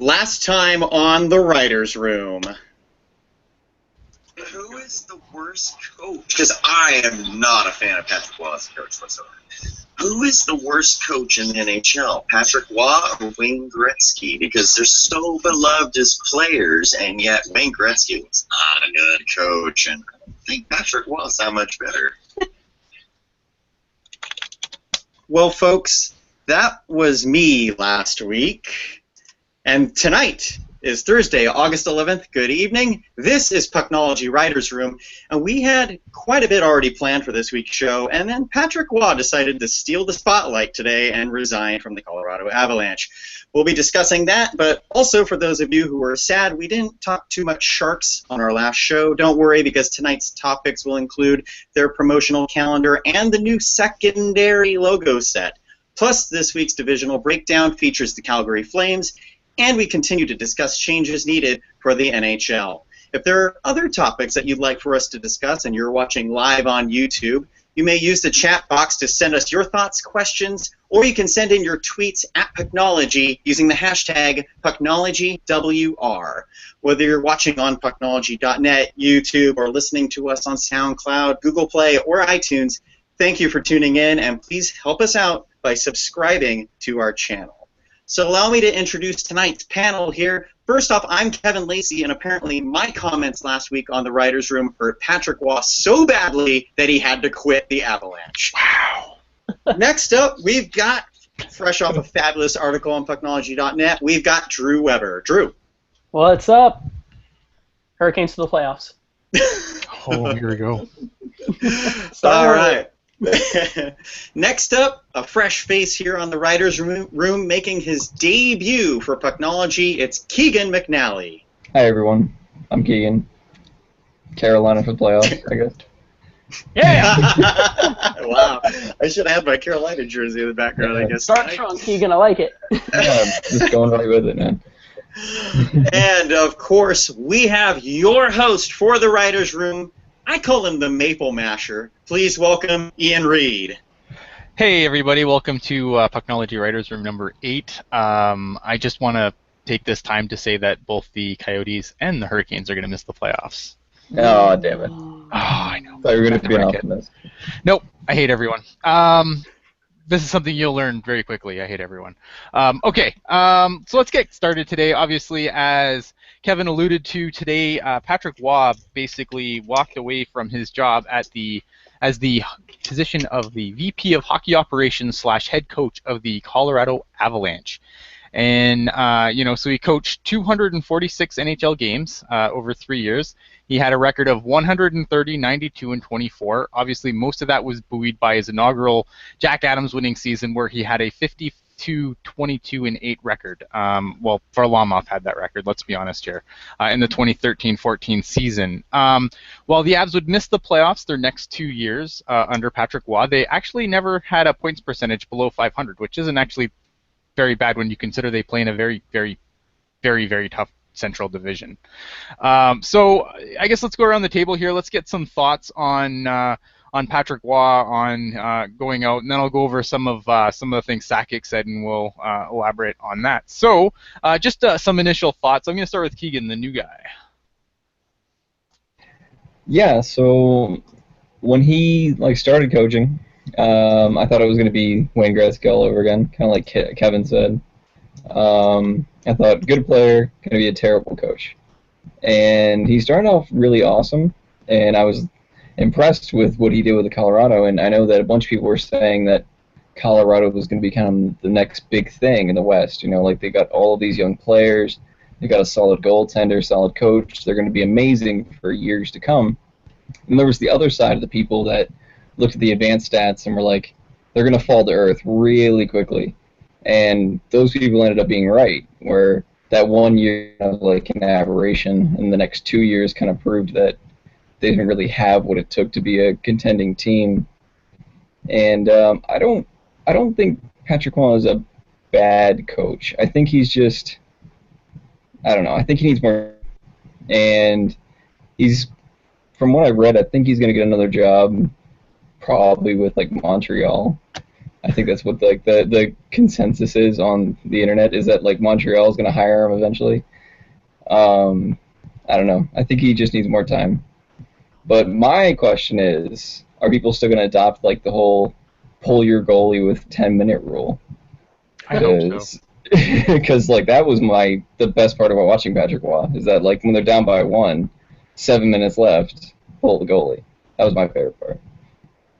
Last time on the writer's room. Who is the worst coach? Because I am not a fan of Patrick Waugh as a coach whatsoever. Who is the worst coach in the NHL? Patrick Waugh or Wayne Gretzky? Because they're so beloved as players, and yet Wayne Gretzky was not a good coach, and I don't think Patrick Waugh is that much better. Well, folks, that was me last week. And tonight is Thursday, August 11th. Good evening. This is Pucknology Writer's Room, and we had quite a bit already planned for this week's show, and then Patrick Waugh decided to steal the spotlight today and resign from the Colorado Avalanche. We'll be discussing that, but also for those of you who are sad, we didn't talk too much Sharks on our last show. Don't worry, because tonight's topics will include their promotional calendar and the new secondary logo set. Plus, this week's divisional breakdown features the Calgary Flames, and we continue to discuss changes needed for the NHL. If there are other topics that you'd like for us to discuss and you're watching live on YouTube, you may use the chat box to send us your thoughts, questions, or you can send in your tweets at Pucknology using the hashtag PucknologyWR. Whether you're watching on Pucknology.net, YouTube, or listening to us on SoundCloud, Google Play, or iTunes, thank you for tuning in, and please help us out by subscribing to our channel. So allow me to introduce tonight's panel here. First off, I'm Kevin Lacy, and apparently my comments last week on the Writer's Room hurt Patrick Waugh so badly that he had to quit the Avalanche. Wow. Next up, we've got, fresh off a fabulous article on Pucknology.net, we've got Drew Weber. Drew. What's up? Hurricanes to the playoffs. Oh, here we go. All right. Next up, a fresh face here on the Writer's Room making his debut for Pucknology. It's Keegan McNally. Hi, everyone. I'm Keegan. Carolina for the playoffs, I guess. Yeah! Wow. I should have had my Carolina jersey in the background, I guess. Start strong, Keegan. I like it. Yeah, just going right with it, man. And, of course, we have your host for the Writer's Room. I call him the Maple Masher. Please welcome Ian Reid. Hey everybody, welcome to Pucknology Writers Room number 8. I just want to take this time to say that both the Coyotes and the Hurricanes are going to miss the playoffs. Oh, damn it. Oh, I know. Thought you were going to be an optimist. Nope, I hate everyone. This is something you'll learn very quickly. I hate everyone. Okay, so let's get started today. Obviously, as Kevin alluded to today, Patrick Waugh basically walked away from his job as the position of the VP of Hockey Operations / head coach of the Colorado Avalanche. And, so he coached 246 NHL games over 3 years. He had a record of 130, 92, and 24. Obviously, most of that was buoyed by his inaugural Jack Adams winning season where he had a 52, 22, and 8 record. Well, Varlamov had that record, let's be honest here, in the 2013-14 season. While the Avs would miss the playoffs their next 2 years under Patrick Waugh, they actually never had a points percentage below 500, which isn't actually very bad when you consider they play in a very, very, very, very tough Central Division. So I guess let's go around the table here. Let's get some thoughts on Patrick Waugh on going out, and then I'll go over some of the things Sakic said, and we'll elaborate on that. So just some initial thoughts. I'm going to start with Keegan, the new guy. Yeah, so when he started coaching, I thought it was going to be Wayne Gretzky all over again, kind of like Kevin said. I thought, good player, going to be a terrible coach. And he started off really awesome, and I was impressed with what he did with the Colorado, and I know that a bunch of people were saying that Colorado was going to be kind of the next big thing in the West. They got all of these young players, they got a solid goaltender, solid coach, they're going to be amazing for years to come. And there was the other side of the people that looked at the advanced stats and were like, they're going to fall to earth really quickly. And those people ended up being right, where that 1 year was like an aberration, and the next 2 years kind of proved that they didn't really have what it took to be a contending team. And I don't think Patrick Waugh is a bad coach. I think he's just, I don't know, I think he needs more. And from what I've read, I think he's going to get another job probably with Montreal. I think that's what like the consensus is on the internet, is that like Montreal is going to hire him eventually. I don't know. I think he just needs more time. But my question is, are people still going to adopt like the whole pull your goalie with 10-minute rule? I hope so. Because like that was the best part about watching Patrick Waugh, is that like when they're down by 1, 7 minutes left, pull the goalie. That was my favorite part.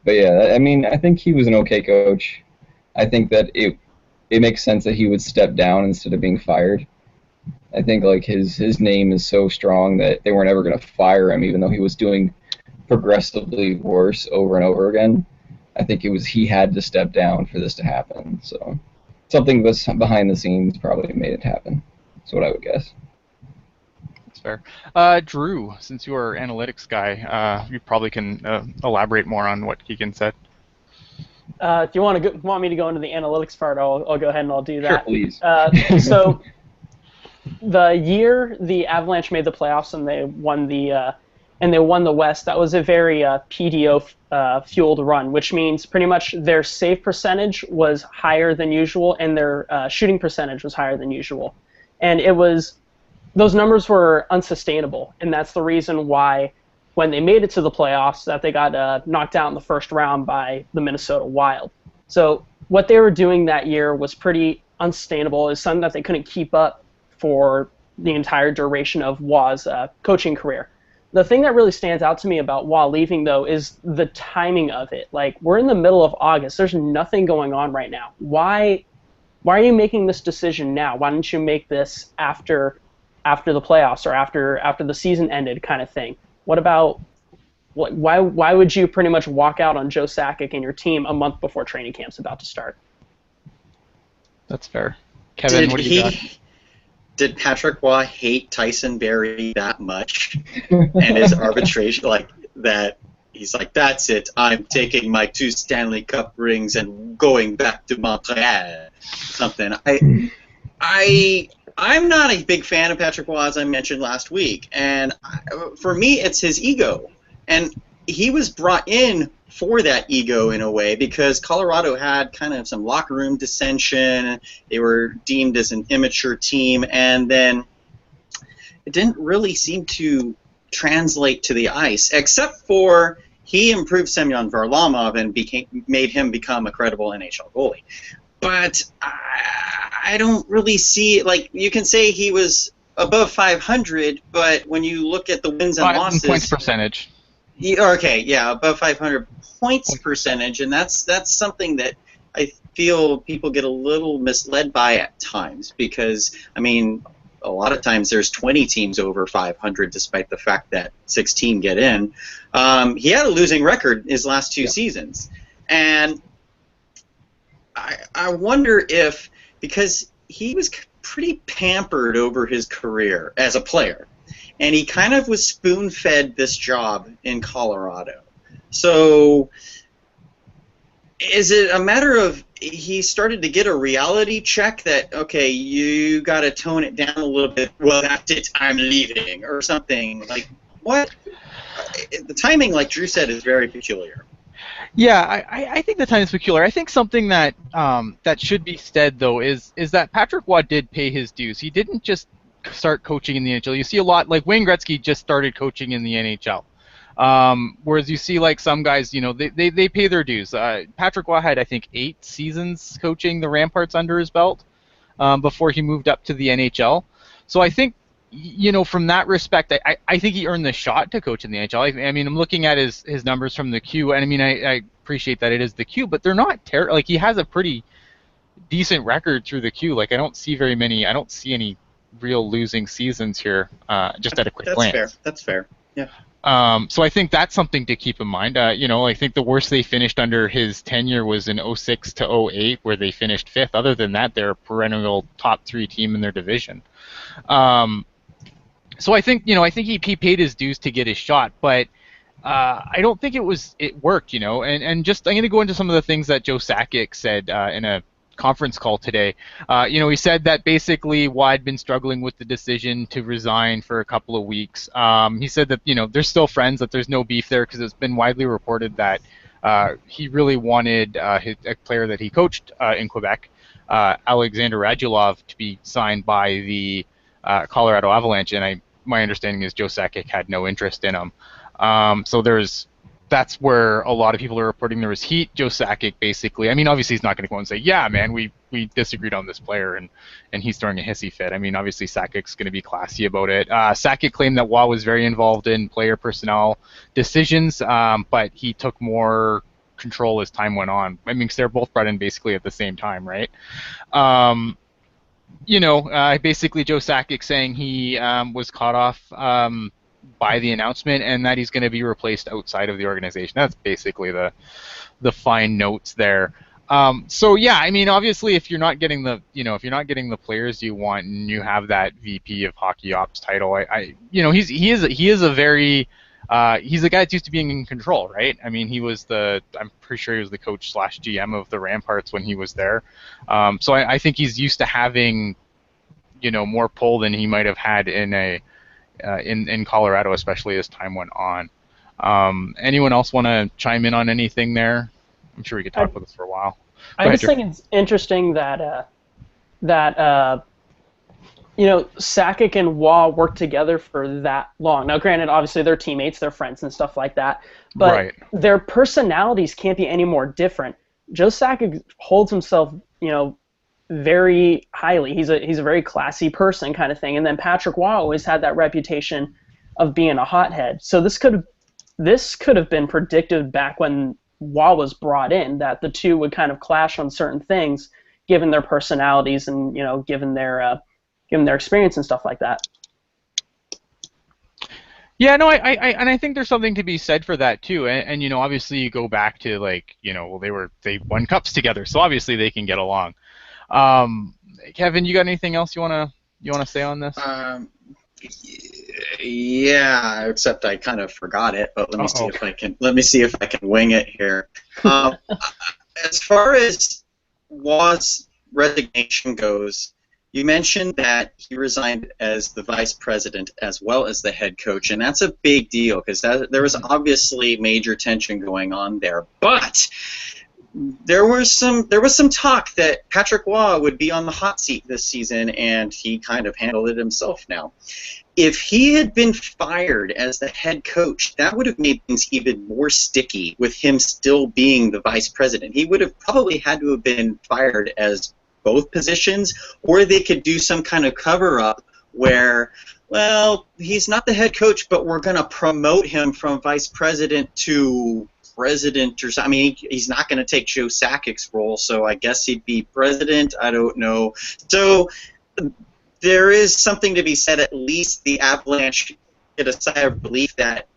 But yeah, I mean, I think he was an okay coach. I think that it makes sense that he would step down instead of being fired. I think like his name is so strong that they weren't ever going to fire him, even though he was doing progressively worse over and over again. I think he had to step down for this to happen. So something was behind the scenes probably made it happen. That's what I would guess. That's fair. Drew, since you are analytics guy, you probably can elaborate more on what Keegan said. Do you want me to go into the analytics part? I'll go ahead and I'll do that. Sure, please. So the year the Avalanche made the playoffs and they won the West, that was a very PDO fueled run, which means pretty much their save percentage was higher than usual and their shooting percentage was higher than usual, and those numbers were unsustainable, and that's the reason why when they made it to the playoffs that they got knocked out in the first round by the Minnesota Wild. So what they were doing that year was pretty unsustainable. It's something that they couldn't keep up for the entire duration of Waugh's coaching career. The thing that really stands out to me about Waugh leaving, though, is the timing of it. Like, we're in the middle of August. There's nothing going on right now. Why are you making this decision now? Why didn't you make this after the playoffs or after the season ended, kind of thing? Why would you pretty much walk out on Joe Sakic and your team a month before training camp's about to start? That's fair. Kevin, what do you got? Did Patrick Waugh hate Tyson Barrie that much and his arbitration, like that? He's like, that's it. I'm taking my 2 Stanley Cup rings and going back to Montreal. Something. I'm not a big fan of Patrick Waugh, as I mentioned last week, and for me, it's his ego, and he was brought in for that ego in a way because Colorado had kind of some locker room dissension. They were deemed as an immature team, and then it didn't really seem to translate to the ice, except for he improved Semyon Varlamov and made him become a credible NHL goalie. But I don't really see, like, you can say he was above 500, but when you look at the wins and losses, points percentage. Above 500 points percentage, and that's something that I feel people get a little misled by at times because, I mean, a lot of times there's 20 teams over 500 despite the fact that 16 get in. He had a losing record his last 2 seasons, and I wonder if, because he was pretty pampered over his career as a player, and he kind of was spoon-fed this job in Colorado. So is it a matter of he started to get a reality check that, okay, you got to tone it down a little bit, well, that's it, I'm leaving, or something? Like, what? The timing, like Drew said, is very peculiar. Yeah, I think the time is peculiar. I think something that that should be said, though, is that Patrick Waugh did pay his dues. He didn't just start coaching in the NHL. You see a lot, like Wayne Gretzky just started coaching in the NHL. Whereas you see, like, some guys, you know, they pay their dues. Patrick Waugh had, I think, 8 seasons coaching the Ramparts under his belt before he moved up to the NHL. So I think, you know, from that respect, I think he earned the shot to coach in the NHL. I mean, I'm looking at his numbers from the Q, and I mean, I appreciate that it is the Q, but they're not terrible. Like, he has a pretty decent record through the Q. Like, I don't see any real losing seasons here, just at a quick glance. That's fair. Yeah. So I think that's something to keep in mind. You know, I think the worst they finished under his tenure was in 06 to 08, where they finished 5th. Other than that, they're a perennial top 3 team in their division. So I think he paid his dues to get his shot, but I don't think it worked, you know. And just I'm going to go into some of the things that Joe Sakic said in a conference call today. You know, he said that basically Waugh had been struggling with the decision to resign for a couple of weeks. He said that, you know, they're still friends, that there's no beef there, because it's been widely reported that he really wanted a player that he coached in Quebec, Alexander Radulov, to be signed by the Colorado Avalanche, and my understanding is Joe Sakic had no interest in him. So that's where a lot of people are reporting there was heat. Joe Sakic basically, I mean, obviously he's not going to go and say, yeah, man, we disagreed on this player and he's throwing a hissy fit. I mean, obviously Sakic's going to be classy about it. Sakic claimed that Waugh was very involved in player personnel decisions, but he took more control as time went on. I mean, 'cause they're both brought in basically at the same time, right? Basically Joe Sakic saying he was caught off by the announcement and that he's going to be replaced outside of the organization. That's basically the fine notes there. So yeah, I mean, obviously, if you're not getting the players you want, and you have that VP of Hockey Ops title, he is a very he's a guy that's used to being in control, right? I mean, I'm pretty sure he was the coach / GM of the Ramparts when he was there. So I think he's used to having, more pull than he might have had in Colorado, especially as time went on. Anyone else want to chime in on anything there? I'm sure we could talk about this for a while. I just think it's interesting that Sakic and Waugh worked together for that long. Now, granted, obviously they're teammates, they're friends and stuff like that, but their personalities can't be any more different. Joe Sakic holds himself, very highly. He's a very classy person, kind of thing. And then Patrick Waugh always had that reputation of being a hothead. So this could have been predicted back when Waugh was brought in, that the two would kind of clash on certain things, given their personalities and given their experience and stuff like that. Yeah, no, I think there's something to be said for that too. And obviously you go back to they won cups together, so obviously they can get along. Kevin, you got anything else you wanna say on this? Yeah, except I kind of forgot it, but let me see if I can wing it here. As far as Waugh's resignation goes, you mentioned that he resigned as the vice president as well as the head coach, and that's a big deal because there was obviously major tension going on there. But there was some talk that Patrick Waugh would be on the hot seat this season, and he kind of handled it himself now. If he had been fired as the head coach, that would have made things even more sticky with him still being the vice president. He would have probably had to have been fired as both positions, or they could do some kind of cover-up where, well, he's not the head coach, but we're going to promote him from vice president to president or something. I mean, he's not going to take Joe Sakic's role, so I guess he'd be president. I don't know. So there is something to be said. At least the Avalanche get a sigh of relief that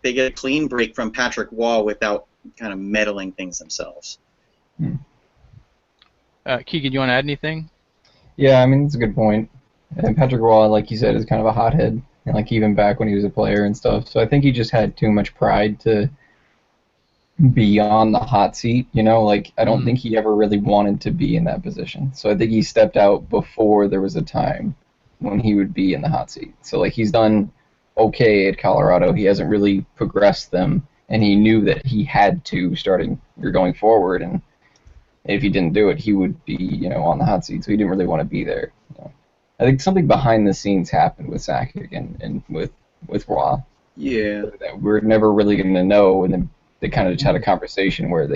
they get a clean break from Patrick Waugh without kind of meddling things themselves. Keegan, you want to add anything? Yeah, I mean, that's a good point. And Patrick Waugh, like you said, is kind of a hothead, and even back when he was a player and stuff. So I think he just had too much pride to be on the hot seat, I don't think he ever really wanted to be in that position. So I think he stepped out before there was a time when he would be in the hot seat. So he's done okay at Colorado. He hasn't really progressed them, and he knew that he had to starting or going forward, and if he didn't do it, he would be, on the hot seat. So he didn't really want to be there. I think something behind the scenes happened with Sakic and with Waugh. Yeah. That we're never really going to know, and then they kind of just had a conversation where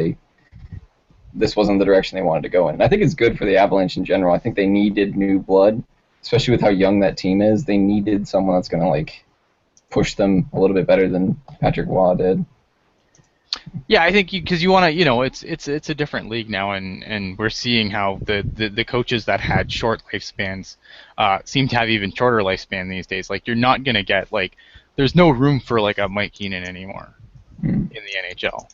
this wasn't the direction they wanted to go in. And I think it's good for the Avalanche in general. I think they needed new blood, especially with how young that team is. They needed someone that's going to push them a little bit better than Patrick Waugh did. Yeah, I think because you want to, it's a different league now, and we're seeing how the coaches that had short lifespans seem to have even shorter lifespan these days. You're not going to get there's no room for a Mike Keenan anymore in the NHL.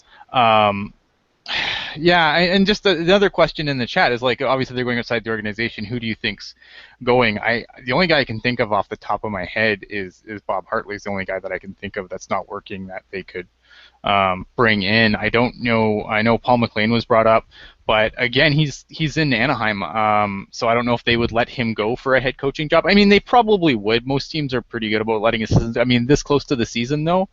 Yeah, and just the other question in the chat is obviously they're going outside the organization. Who do you think's going? The only guy I can think of off the top of my head is Bob Hartley's the only guy that I can think of that's not working that they could bring in. I don't know. I know Paul McLean was brought up, but again, he's in Anaheim, so I don't know if they would let him go for a head coaching job. I mean, they probably would. Most teams are pretty good about letting assistants. I mean, this close to the season though.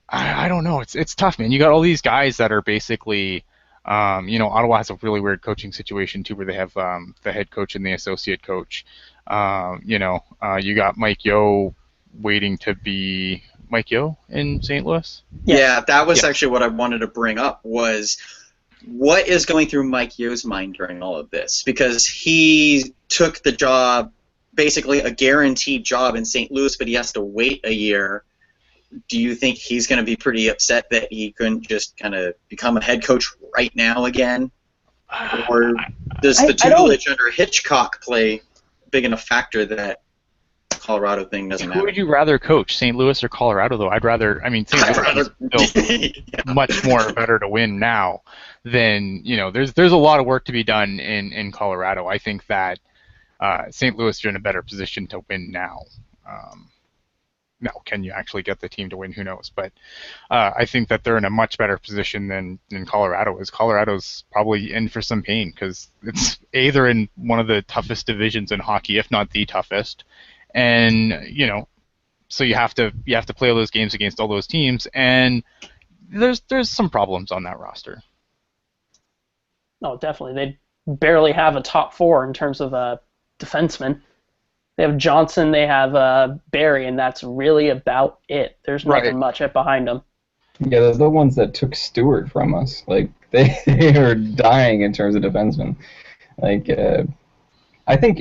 I don't know. It's tough, man. You got all these guys that are basically, Ottawa has a really weird coaching situation too, where they have the head coach and the associate coach. You got Mike Yeo waiting to be Mike Yeo in St. Louis. Yes. Yeah, that was Yeah. actually what I wanted to bring up was what is going through Mike Yeo's mind during all of this? Because he took the job, basically a guaranteed job in St. Louis, but he has to wait a year. Do you think he's going to be pretty upset that he couldn't just kind of become a head coach right now again? Or does the tutelage under Hitchcock play big enough factor that Colorado thing doesn't Who matter? would you rather coach, St. Louis or Colorado? Though St. Louis is still much more better to win now than There's a lot of work to be done in Colorado. I think that St. Louis are in a better position to win now. Now, can you actually get the team to win? Who knows? But I think that they're in a much better position than Colorado is. Colorado's probably in for some pain because they're in one of the toughest divisions in hockey, if not the toughest. And so you have to play all those games against all those teams, and there's some problems on that roster. Oh, definitely. They barely have a top four in terms of defensemen. They have Johnson, they have Barry, and that's really about it. There's nothing much behind them. Yeah, they're the ones that took Stewart from us. Like they are dying in terms of defensemen. Like I think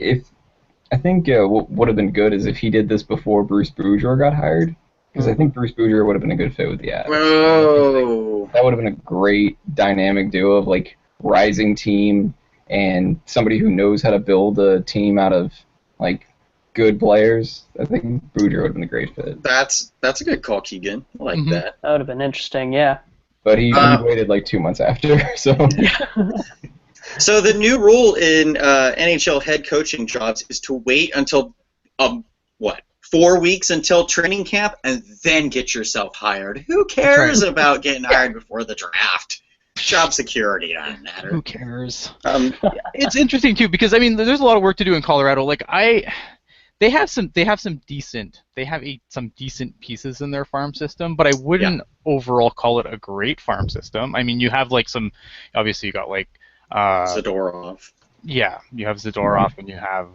what would have been good is if he did this before Bruce Boudreau got hired, because I think Bruce Boudreau would have been a good fit with the Avs. Whoa. That would have been a great dynamic duo of like rising team and somebody who knows how to build a team out of like good players. I think Boudreau would have been a great fit. That's a good call, Keegan. I like that. That would have been interesting, yeah. But he waited like 2 months after, so. So the new rule in NHL head coaching jobs is to wait until 4 weeks until training camp and then get yourself hired. Who cares about getting hired before the draft? Job security doesn't matter. Who cares? It's interesting too because there's a lot of work to do in Colorado. Like they have some decent pieces in their farm system, but I wouldn't overall call it a great farm system. You have like obviously you got like Zadorov. Yeah, you have Zadorov and you have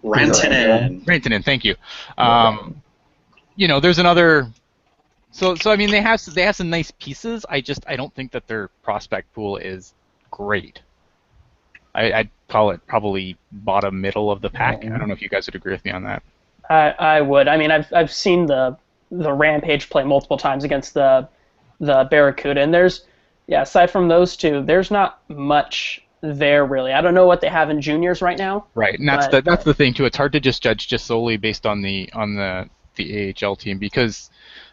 Rantanen, thank you. There's another. So they have some nice pieces. I don't think that their prospect pool is great. I'd call it probably bottom middle of the pack. I don't know if you guys would agree with me on that. I would. I've seen the Rampage play multiple times against the Barracuda, and aside from those two, there's not much there really. I don't know what they have in juniors right now. Right, and that's the thing too. It's hard to just judge just solely based on the AHL team because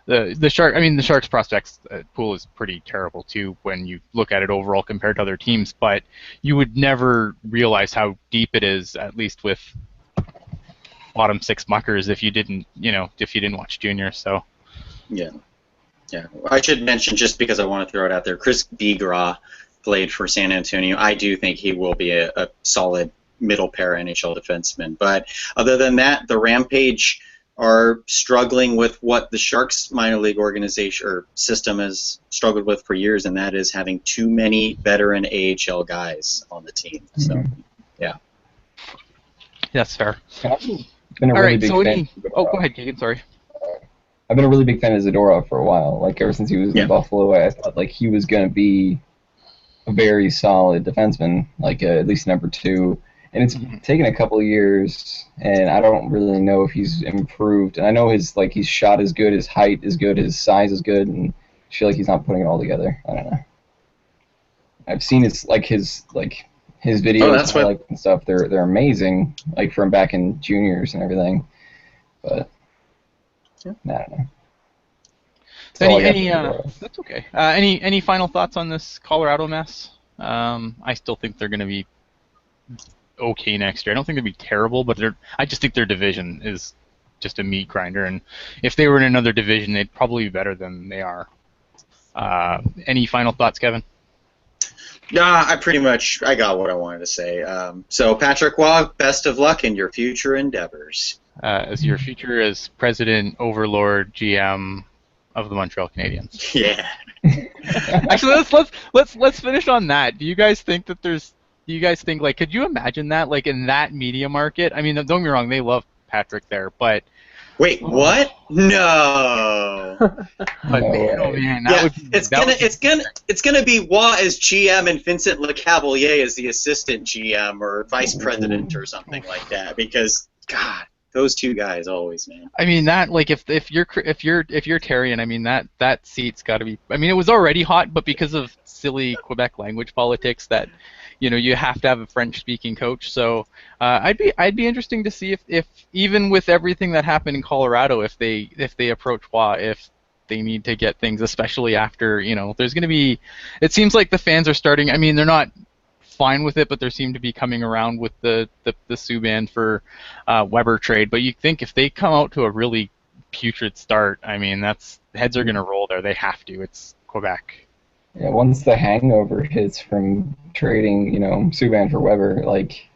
the Sharks prospects pool is pretty terrible too when you look at it overall compared to other teams. But you would never realize how deep it is, at least with bottom six muckers, if you didn't watch juniors. So yeah. I should mention just because I want to throw it out there. Chris Bigra played for San Antonio. I do think he will be a solid middle pair NHL defenseman. But other than that, the Rampage are struggling with what the Sharks minor league organization or system has struggled with for years, and that is having too many veteran AHL guys on the team. So, yeah. That's fair. I've been a really big fan. Go ahead, Keegan. Sorry. I've been a really big fan of Zadorov for a while. Like ever since he was in Buffalo, I thought like he was going to be a very solid defenseman, like at least number two. And it's taken a couple of years, and I don't really know if he's improved. And I know his shot is good, his height is good, his size is good, and I feel like he's not putting it all together. I don't know. I've seen his videos and stuff. They're amazing, like from back in juniors and everything. But I don't know. That's okay. Any final thoughts on this Colorado mess? I still think they're going to be okay next year. I don't think they'd be terrible, but I just think their division is just a meat grinder, and if they were in another division, they'd probably be better than they are. Any final thoughts, Kevin? Nah, I got what I wanted to say. So Patrick Waugh, best of luck in your future endeavors. As your future as president, overlord, GM, of the Montreal Canadiens. Yeah. Actually, let's finish on that. Do you guys think like, could you imagine that, like, in that media market? I mean, don't get me wrong, they love Patrick there, but Wait, what? No. but No man, oh way. man, Yeah, it's gonna be Waugh as GM and Vincent Lecavalier as the assistant GM or vice president or something like that. Because God, those two guys always, man. I mean that, like, if you're Terrian, I mean that seat's got to be. I mean, it was already hot, but because of silly Quebec language politics, that you have to have a French-speaking coach. So I'd be interesting to see if even with everything that happened in Colorado, if they approach Waugh, if they need to get things, especially after there's going to be. It seems like the fans are starting. I mean, they're not fine with it, but they seem to be coming around with the Subban for Weber trade. But you think if they come out to a really putrid start, I mean, heads are going to roll there. They have to. It's Quebec. Yeah, once the hangover hits from trading, Subban for Weber, like,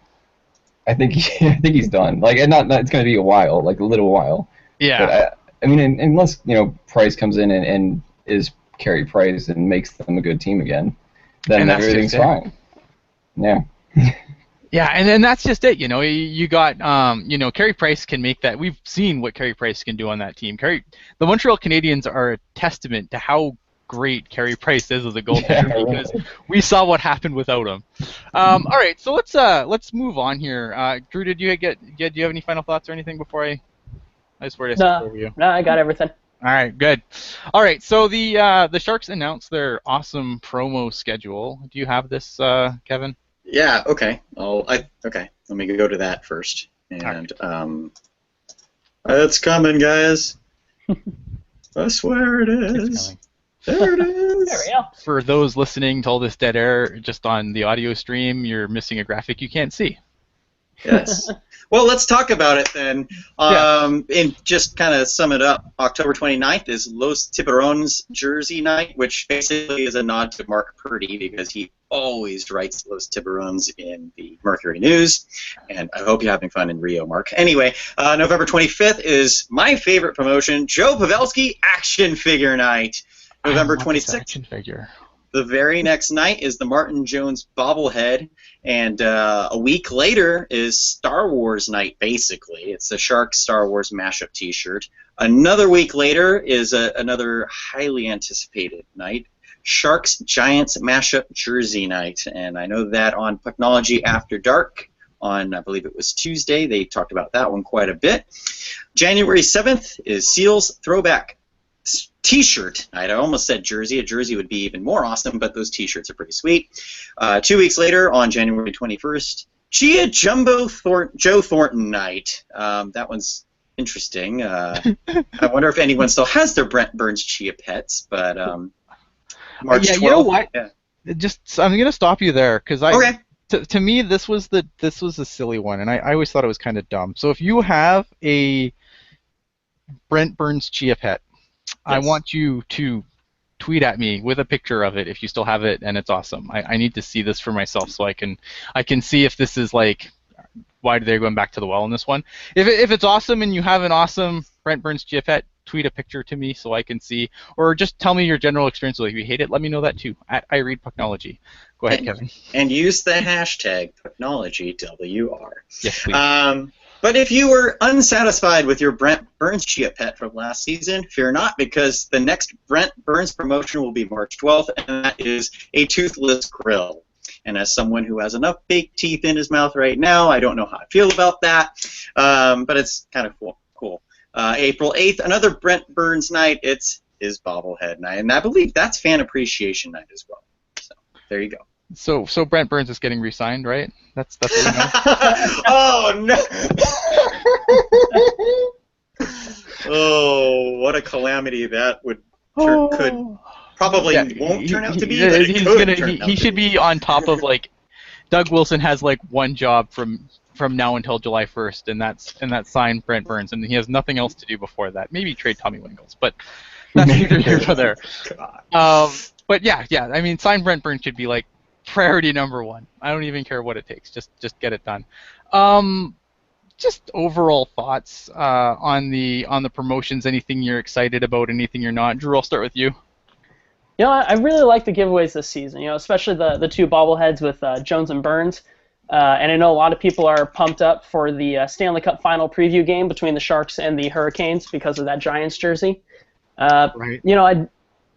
I think he's done. Like, and not it's going to be a while, like a little while. Yeah. But I mean, unless Price comes in and is Carey Price and makes them a good team again, then everything's fine. Yeah. Yeah, and then that's just it. You got Carey Price can make that. We've seen what Carey Price can do on that team. The Montreal Canadiens are a testament to how great Carey Price is as a goaltender, because we saw what happened without him. All right, so let's move on here. Drew, do you have any final thoughts or anything before I swear to skip over you? No, I got everything. All right, good. All right, so the Sharks announced their awesome promo schedule. Do you have this, Kevin? Yeah. Okay. Okay. Let me go to that first. And it's coming, guys. I swear it is. There it is. There we go. For those listening to all this dead air just on the audio stream, you're missing a graphic you can't see. Yes. Well, let's talk about it then. And just kind of sum it up, October 29th is Los Tiburones Jersey Night, which basically is a nod to Mark Purdy because he always writes Los Tiburones in the Mercury News. And I hope you're having fun in Rio, Mark. Anyway, November 25th is my favorite promotion, Joe Pavelski Action Figure Night. November 26th. Action figure. The very next night is the Martin Jones bobblehead, and a week later is Star Wars night, basically. It's the Sharks Star Wars mashup t-shirt. Another week later is another highly anticipated night, Sharks Giants mashup jersey night. And I know that on Pucknology After Dark on, I believe it was Tuesday, they talked about that one quite a bit. January 7th is Seals Throwback T-shirt. I almost said jersey. A jersey would be even more awesome, but those T-shirts are pretty sweet. 2 weeks later, on January 21st, Chia Jumbo Joe Thornton night. That one's interesting. I wonder if anyone still has their Brent Burns Chia pets, but March 12th. You know what? Yeah. I'm going to stop you there because Okay. To me this was a silly one, and I always thought it was kind of dumb. So if you have a Brent Burns Chia pet, I want you to tweet at me with a picture of it if you still have it and it's awesome. I need to see this for myself so I can see if this is like, why they're going back to the well in this one. If it's awesome and you have an awesome Brent Burns Chia pet, tweet a picture to me so I can see, or just tell me your general experience. If you hate it, let me know that too. I read Pucknology. Go ahead, Kevin. And use the hashtag PucknologyWR. Yes, please. But if you were unsatisfied with your Brent Burns Chia pet from last season, fear not, because the next Brent Burns promotion will be March 12th, and that is a toothless grill. And as someone who has enough fake teeth in his mouth right now, I don't know how I feel about that, but it's kind of cool. April 8th, another Brent Burns night. It's his bobblehead night, and I believe that's fan appreciation night as well. So there you go. So Brent Burns is getting re-signed, right? That's what we know. Oh no! Oh, what a calamity that could probably won't turn out to be. But he should be on top of, like, Doug Wilson has like one job from now until July 1st, and that's sign Brent Burns, and he has nothing else to do before that. Maybe trade Tommy Wingles, but that's neither here nor there. But yeah, I mean, sign Brent Burns should be like priority number one. I don't even care what it takes. Just get it done. just overall thoughts on the promotions. Anything you're excited about? Anything you're not? Drew, I'll start with you. You know, I really like the giveaways this season. You know, especially the two bobbleheads with Jones and Burns. And I know a lot of people are pumped up for the Stanley Cup final preview game between the Sharks and the Hurricanes because of that Giants jersey. Right. You know,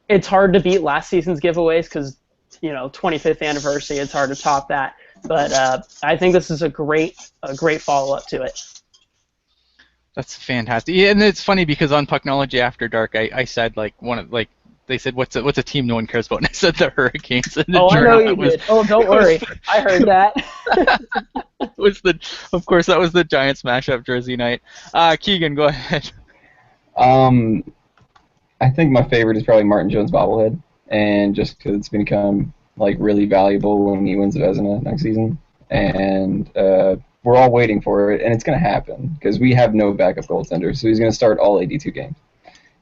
it's hard to beat last season's giveaways because, you know, 25th anniversary, it's hard to top that. But I think this is a great follow-up to it. That's fantastic. Yeah, and it's funny because on Pucknology After Dark, I said they said what's a team no one cares about, and I said the Hurricanes. And I know you did. Oh, don't worry, I heard that. Of course, that was the Giants mashup jersey night. Keegan, go ahead. I think my favorite is probably Martin Jones bobblehead, and just because it's become like really valuable when he wins the Vezina next season, and we're all waiting for it, and it's going to happen because we have no backup goaltender, so he's going to start all 82 games.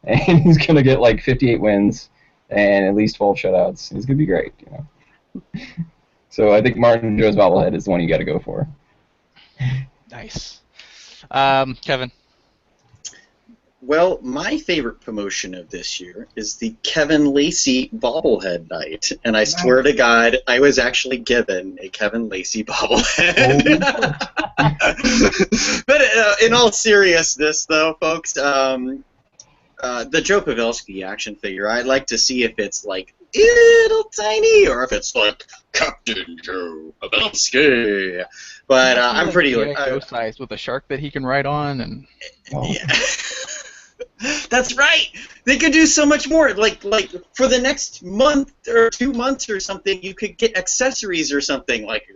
And he's going to get like 58 wins and at least 12 shutouts. He's going to be great, you know. So I think Martin Jones bobblehead is the one you got to go for. Nice. Kevin? Well, my favorite promotion of this year is the Kevin Lacy bobblehead night, and I swear to God, I was actually given a Kevin Lacy bobblehead. But in all seriousness, though, folks, the Joe Pavelski action figure, I'd like to see if it's like little tiny or if it's like Captain Joe Pavelski. But I'm pretty sized with a shark that he can ride on, and yeah. That's right. They could do so much more. Like for the next month or 2 months or something, you could get accessories or something. Like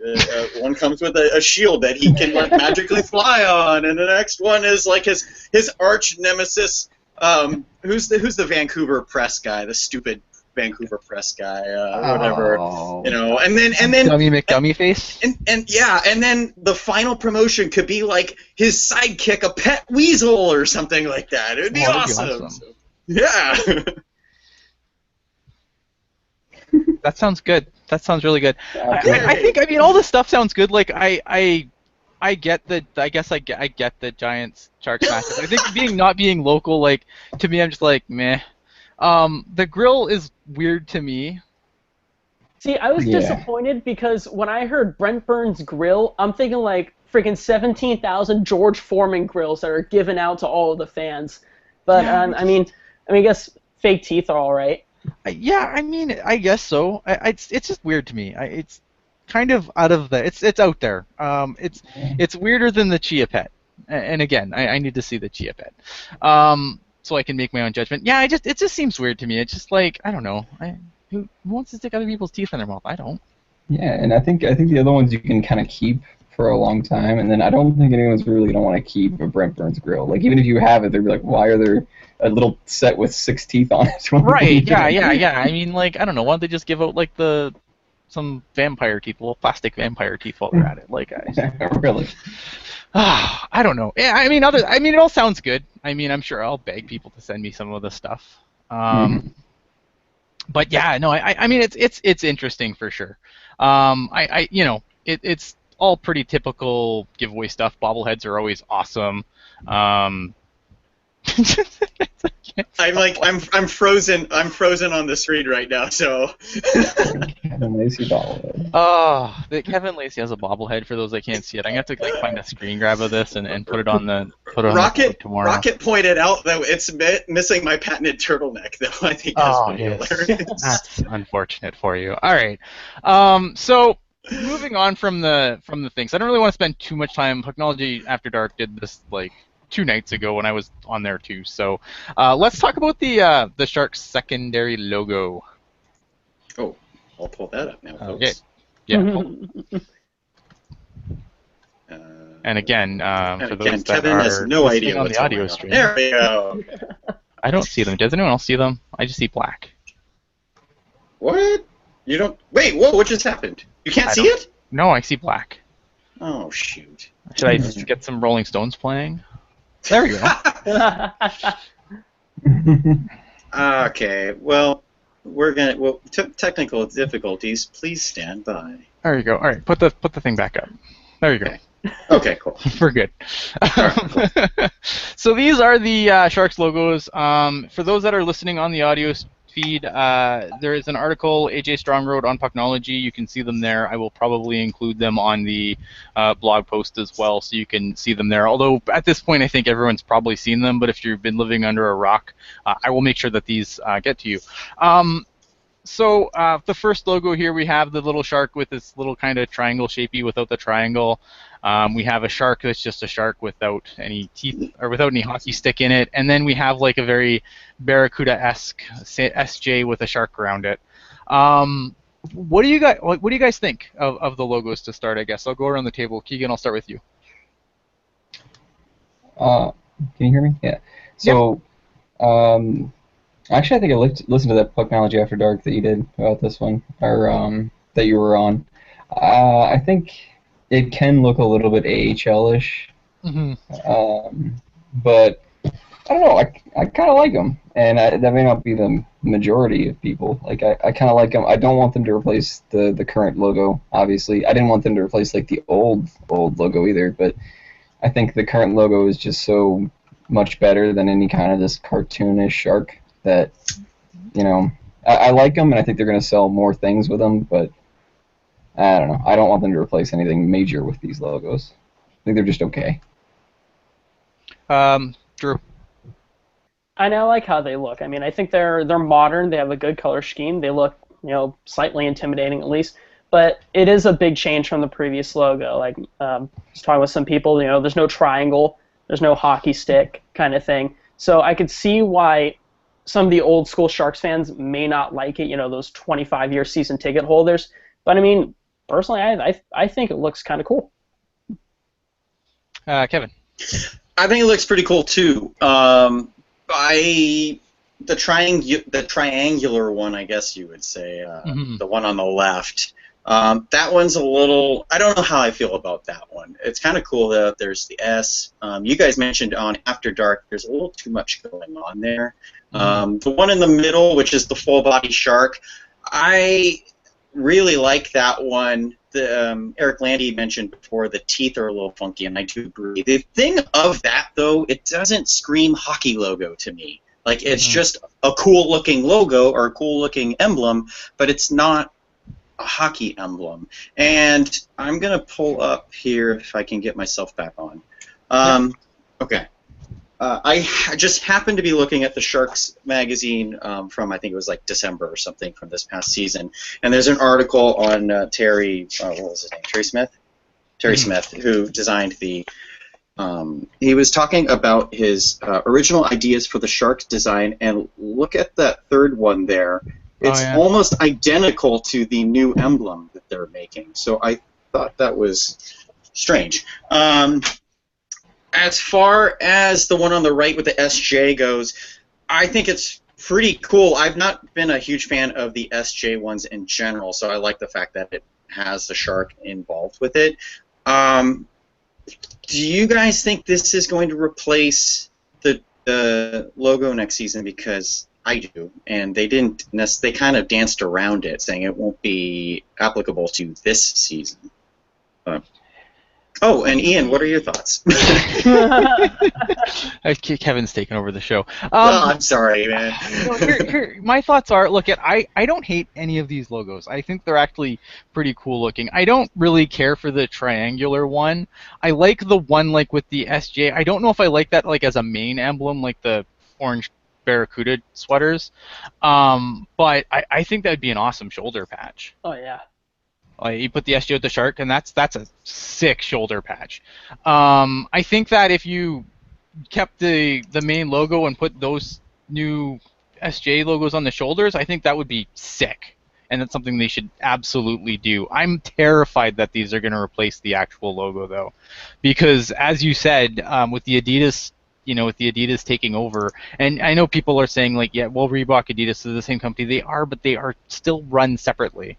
one comes with a shield that he can like magically fly on, and the next one is like his arch nemesis. Who's the Vancouver press guy? The stupid Vancouver press guy, whatever. You know, and then Dummy McDummy face. And then the final promotion could be like his sidekick, a pet weasel or something like that. It would be awesome. So, yeah. That sounds good. That sounds really good. I think all this stuff sounds good. Like I get the I get the Giants Sharks matchup. I think not being local, like, to me, I'm just like meh. The grill is weird to me. See, I was disappointed because when I heard Brent Burns' grill, I'm thinking like freaking 17,000 George Foreman grills that are given out to all of the fans. But I mean, I guess fake teeth are all right. Yeah, I mean, I guess so. It's just weird to me. It's kind of out of the. It's out there. It's weirder than the Chia Pet. And again, I need to see the Chia Pet. So I can make my own judgment. Yeah, it just seems weird to me. It's just like, I don't know. Who wants to stick other people's teeth in their mouth? I don't. Yeah, and I think the other ones you can kind of keep for a long time, and then I don't think anyone's really don't want to keep a Brent Burns grill. Like, even if you have it, they'd be like, why are there a little set with 6 teeth on it? Right, yeah. I mean, like, I don't know. Why don't they just give out, like, some vampire teeth, little plastic vampire teeth while they're at it? Like, really? I don't know. Yeah, I mean, it all sounds good. I mean, I'm sure I'll beg people to send me some of the stuff. But yeah, no, I mean, it's interesting for sure. It's all pretty typical giveaway stuff. Bobbleheads are always awesome. I'm frozen on the screen right now, so Kevin Lacy bobblehead. Oh, Kevin Lacy has a bobblehead. For those that can't see it, I'm gonna have to find a screen grab of this and put it on the the tomorrow. Rocket pointed out that it's missing my patented turtleneck, though. I think that's pretty hilarious. That's unfortunate for you. All right, so moving on from the things, I don't really want to spend too much time. Pucknology After Dark did this like 2 nights ago when I was on there too. So let's talk about the Sharks secondary logo. Oh, I'll pull that up now, folks. Okay. Yeah. And again, for those Kevin that has are no idea on what's the audio going on. stream, There we go. I don't see them. Does anyone else see them? I just see black. What? You don't? Wait, whoa! What just happened? You can't see it? No, I see black. Oh shoot! Should I just get some Rolling Stones playing? There we go. Okay, well, technical difficulties. Please stand by. There you go. All right, put the thing back up. There you go. Okay. Okay, cool. We're good. So these are the Sharks logos. For those that are listening on the audio feed, there is an article AJ Strong wrote on Pucknology. You can see them there. I will probably include them on the blog post as well, so you can see them there. Although at this point, I think everyone's probably seen them. But if you've been living under a rock, I will make sure that these get to you. So the first logo here, we have the little shark with this little kind of triangle shapey without the triangle. We have a shark that's just a shark without any teeth or without any hockey stick in it, and then we have like a very Barracuda-esque SJ with a shark around it. What do you guys think of the logos to start? I guess I'll go around the table. Keegan, I'll start with you. Can you hear me? Yeah. So, actually, I think I listened to that Pucknology After Dark that you did about this one, or that you were on. I think it can look a little bit AHL-ish, but I don't know. I kind of like them, and that may not be the majority of people. Like I kind of like them. I don't want them to replace the current logo. Obviously, I didn't want them to replace like the old logo either. But I think the current logo is just so much better than any kind of this cartoonish shark that, you know, I like them, and I think they're going to sell more things with them, but I don't know. I don't want them to replace anything major with these logos. I think they're just okay. Drew. I know, like how they look. I mean, I think they're modern. They have a good color scheme. They look, you know, slightly intimidating at least. But it is a big change from the previous logo. Like, I was talking with some people, you know, there's no triangle, there's no hockey stick kind of thing. So I could see why some of the old school Sharks fans may not like it, you know, those 25-year season ticket holders. But I mean, personally, I think it looks kind of cool. Kevin. I think it looks pretty cool too. The triangular one, I guess you would say, the one on the left. That one's a little. I don't know how I feel about that one. It's kind of cool that there's the S. You guys mentioned on After Dark, there's a little too much going on there. The one in the middle, which is the full body shark, I really like that one. The Eric Landy mentioned before, the teeth are a little funky, and I do agree. The thing of that, though, it doesn't scream hockey logo to me. Like, it's just a cool-looking logo or a cool-looking emblem, but it's not a hockey emblem. And I'm going to pull up here if I can get myself back on. Okay. I just happened to be looking at the Sharks magazine from, I think it was like December or something from this past season, and there's an article on Terry, what was his name, Terry Smith? Terry Smith, who designed the, he was talking about his original ideas for the Sharks design, and look at that third one there. It's almost identical to the new emblem that they're making, so I thought that was strange. As far as the one on the right with the SJ goes, I think it's pretty cool. I've not been a huge fan of the SJ ones in general, so I like the fact that it has the shark involved with it. Do you guys think this is going to replace the logo next season? Because I do, and they didn't. They kind of danced around it, saying it won't be applicable to this season. Oh, and Ian, what are your thoughts? Kevin's taking over the show. I'm sorry, man. Here, my thoughts are, look, I don't hate any of these logos. I think they're actually pretty cool looking. I don't really care for the triangular one. I like the one like with the SJ. I don't know if I like that like as a main emblem, like the orange Barracuda sweaters. But I think that would be an awesome shoulder patch. Oh, yeah. You put the SJ with the shark, and that's a sick shoulder patch. I think that if you kept the main logo and put those new SJ logos on the shoulders, I think that would be sick, and that's something they should absolutely do. I'm terrified that these are going to replace the actual logo, though, because as you said, with the Adidas, with the Adidas taking over, and I know people are saying like, yeah, well, Reebok, Adidas are the same company. They are, but they are still run separately.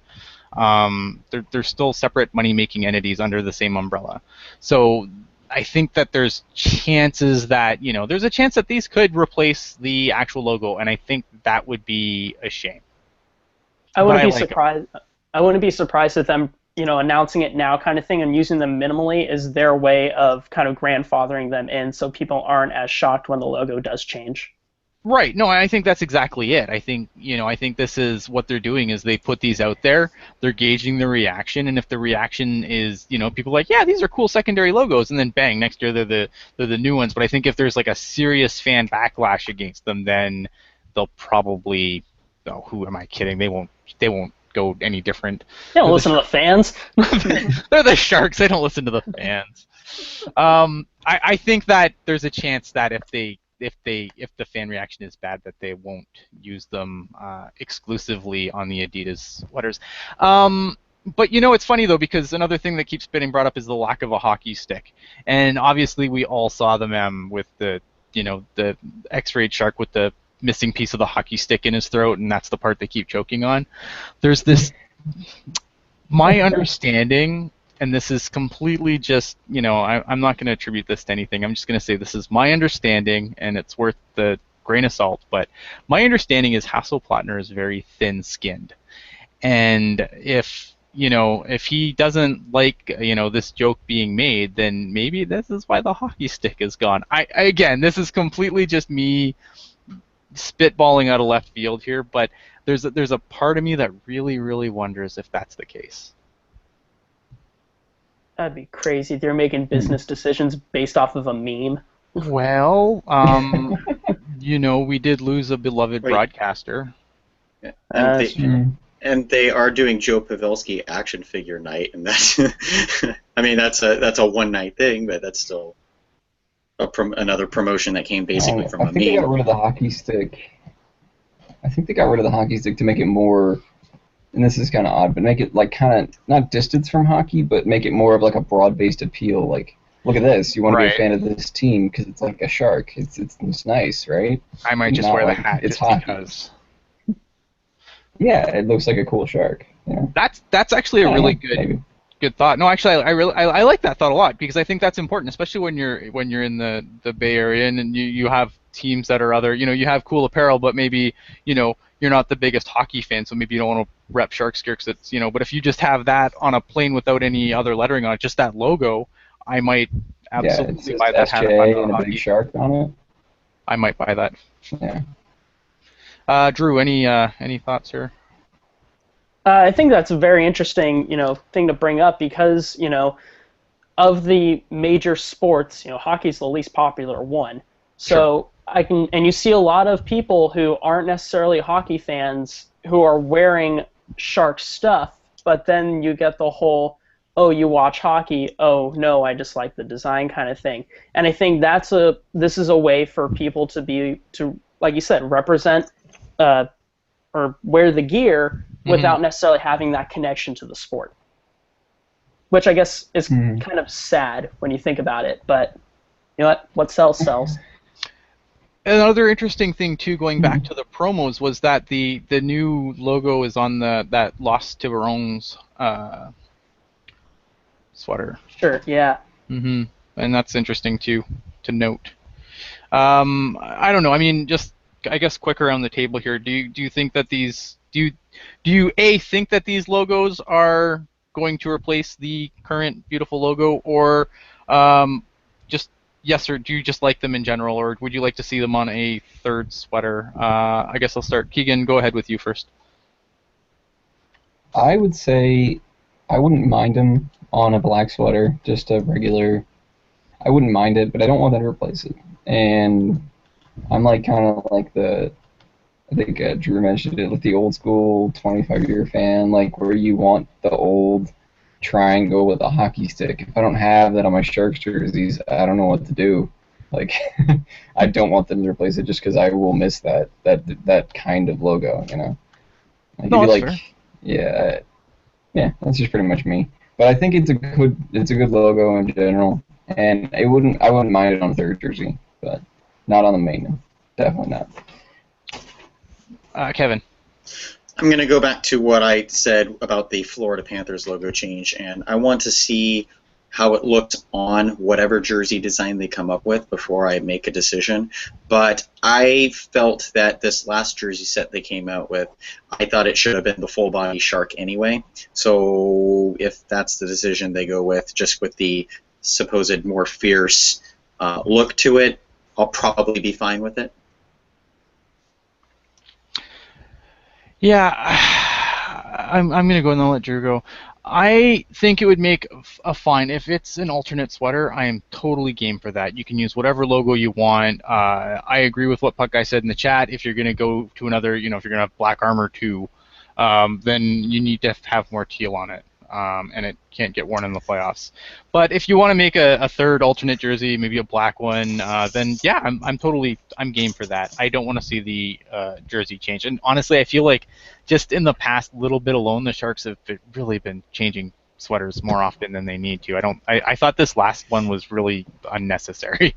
They're still separate money-making entities under the same umbrella. So I think that there's chances that, there's a chance that these could replace the actual logo, and I think that would be a shame. I wouldn't be surprised. I wouldn't be surprised if them announcing it now kind of thing and using them minimally is their way of kind of grandfathering them in so people aren't as shocked when the logo does change. Right. No, I think that's exactly it. I think this is what they're doing is they put these out there, they're gauging the reaction, and if the reaction is, people are like, yeah, these are cool secondary logos, and then bang, next year they're the new ones. But I think if there's like a serious fan backlash against them, then they'll probably, oh, who am I kidding? They won't go any different. They don't listen to the fans. They're the Sharks. They don't listen to the fans. I think that there's a chance that if the fan reaction is bad, that they won't use them exclusively on the Adidas sweaters. But it's funny though, because another thing that keeps getting brought up is the lack of a hockey stick, and obviously we all saw the meme with the X-rayed shark with the missing piece of the hockey stick in his throat, and that's the part they keep choking on. There's this, my understanding. And this is completely just, I'm not going to attribute this to anything. I'm just going to say this is my understanding, and it's worth the grain of salt. But my understanding is Hasselplattner is very thin-skinned. And if he doesn't like, this joke being made, then maybe this is why the hockey stick is gone. Again, this is completely just me spitballing out of left field here, but there's a part of me that really, really wonders if that's the case. That'd be crazy if they're making business decisions based off of a meme. Well, we did lose a beloved broadcaster. And they are doing Joe Pavelski action figure night, and that's I mean that's a one night thing, but that's still another promotion that came basically from a meme. I think they got rid of the hockey stick. I think they got rid of the hockey stick to make it more. And this is kind of odd, but make it like kind of not distance from hockey, but make it more of like a broad-based appeal. Like, look at this, you want to be a fan of this team because it's like a shark. It's nice, right? I might just wear the hat just because. Yeah, it looks like a cool shark. Yeah. That's actually a really good thought. No, actually, I like that thought a lot because I think that's important, especially when you're in the Bay Area and you have teams that are other. You have cool apparel, but maybe you're not the biggest hockey fan, so maybe you don't want to rep Sharks gear because it's, but if you just have that on a plane without any other lettering on it, just that logo, I might absolutely buy that hat. And a big shark on it. I might buy that. Yeah. Drew, any thoughts here? I think that's a very interesting, thing to bring up because, of the major sports, hockey's the least popular one. So and you see a lot of people who aren't necessarily hockey fans who are wearing Shark stuff, but then you get the whole, oh, you watch hockey, oh no, I just like the design kind of thing. And I think this is a way for people to like you said, represent or wear the gear without necessarily having that connection to the sport. Which I guess is kind of sad when you think about it, but you know what sells sells. Another interesting thing too, going back to the promos, was that the new logo is on that Los Tiburones sweater. Sure, yeah. And that's interesting too to note. I don't know. I mean, just I guess quick around the table here. Do you think that these do you think that these logos are going to replace the current beautiful logo, or just yes, or do you just like them in general, or would you like to see them on a third sweater? I guess I'll start. Keegan, go ahead with you first. I would say I wouldn't mind them on a black sweater, just a regular. I wouldn't mind it, but I don't want them to replace it. And I'm like kind of like I think Drew mentioned it, with the old school 25-year fan, like where you want the old triangle with a hockey stick. If I don't have that on my Sharks jerseys, I don't know what to do. Like, I don't want them to replace it just because I will miss that kind of logo, Like, no, that's fair. Yeah, that's just pretty much me. But I think it's a good logo in general, and I wouldn't mind it on a third jersey, but not on the main. Definitely not. Kevin. I'm going to go back to what I said about the Florida Panthers logo change, and I want to see how it looked on whatever jersey design they come up with before I make a decision. But I felt that this last jersey set they came out with, I thought it should have been the full body Shark anyway. So if that's the decision they go with, just with the supposed more fierce look to it, I'll probably be fine with it. Yeah, I'm going to go and I'll let Drew go. I think it would make a fine. If it's an alternate sweater, I am totally game for that. You can use whatever logo you want. I agree with what Puck Guy said in the chat. If you're going to go to another, if you're going to have Black Armor 2, then you need to have more teal on it. And it can't get worn in the playoffs. But if you want to make a third alternate jersey, maybe a black one, then yeah, I'm game for that. I don't want to see the jersey change. And honestly, I feel like just in the past little bit alone, the Sharks have really been changing sweaters more often than they need to. I thought this last one was really unnecessary.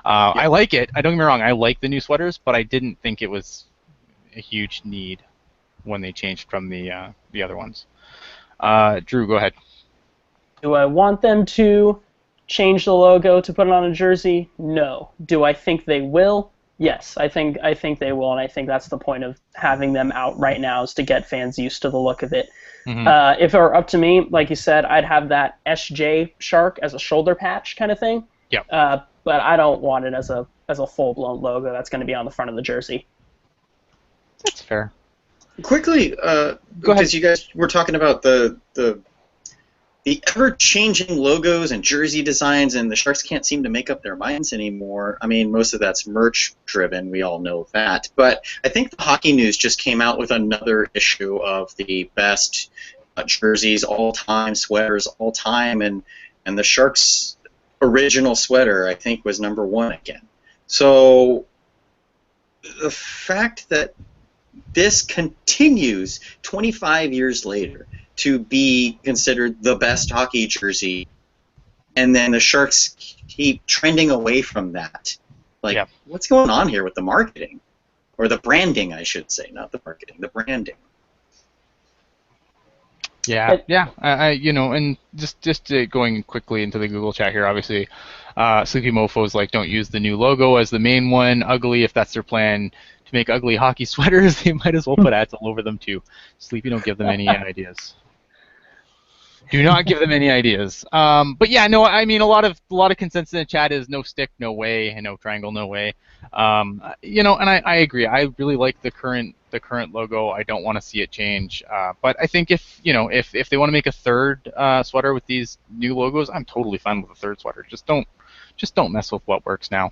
Yeah. I like it. I don't get me wrong. I like the new sweaters, but I didn't think it was a huge need when they changed from the other ones. Drew, go ahead. Do I want them to change the logo to put it on a jersey? No. Do I think they will? Yes, I think they will, and I think that's the point of having them out right now, is to get fans used to the look of it. Mm-hmm. If it were up to me, like you said, I'd have that SJ Shark as a shoulder patch kind of thing. Yep. But I don't want it as a full-blown logo that's going to be on the front of the jersey. That's fair. Quickly, because you guys were talking about the ever-changing logos and jersey designs, and the Sharks can't seem to make up their minds anymore. I mean, most of that's merch-driven. We all know that. But I think the Hockey News just came out with another issue of the best jerseys all-time, sweaters all-time, and the Sharks' original sweater, I think, was #1 again. So the fact that this continues 25 years later to be considered the best hockey jersey, and then the Sharks keep trending away from that. Like, yeah. What's going on here with the marketing? Or the branding, I should say, not the marketing, the branding. Yeah, and just going quickly into the Google chat here, obviously, Sleepy Mofo's like, don't use the new logo as the main one. Ugly, if that's their plan to make ugly hockey sweaters, they might as well put ads all over them too. Sleepy, don't give them any ideas. Do not give them any ideas. But yeah, no, I mean, a lot of consensus in the chat is no stick, no way, and no triangle, no way. And I agree. I really like the current logo. I don't want to see it change. But I think if they want to make a third sweater with these new logos, I'm totally fine with a third sweater. Just don't mess with what works now.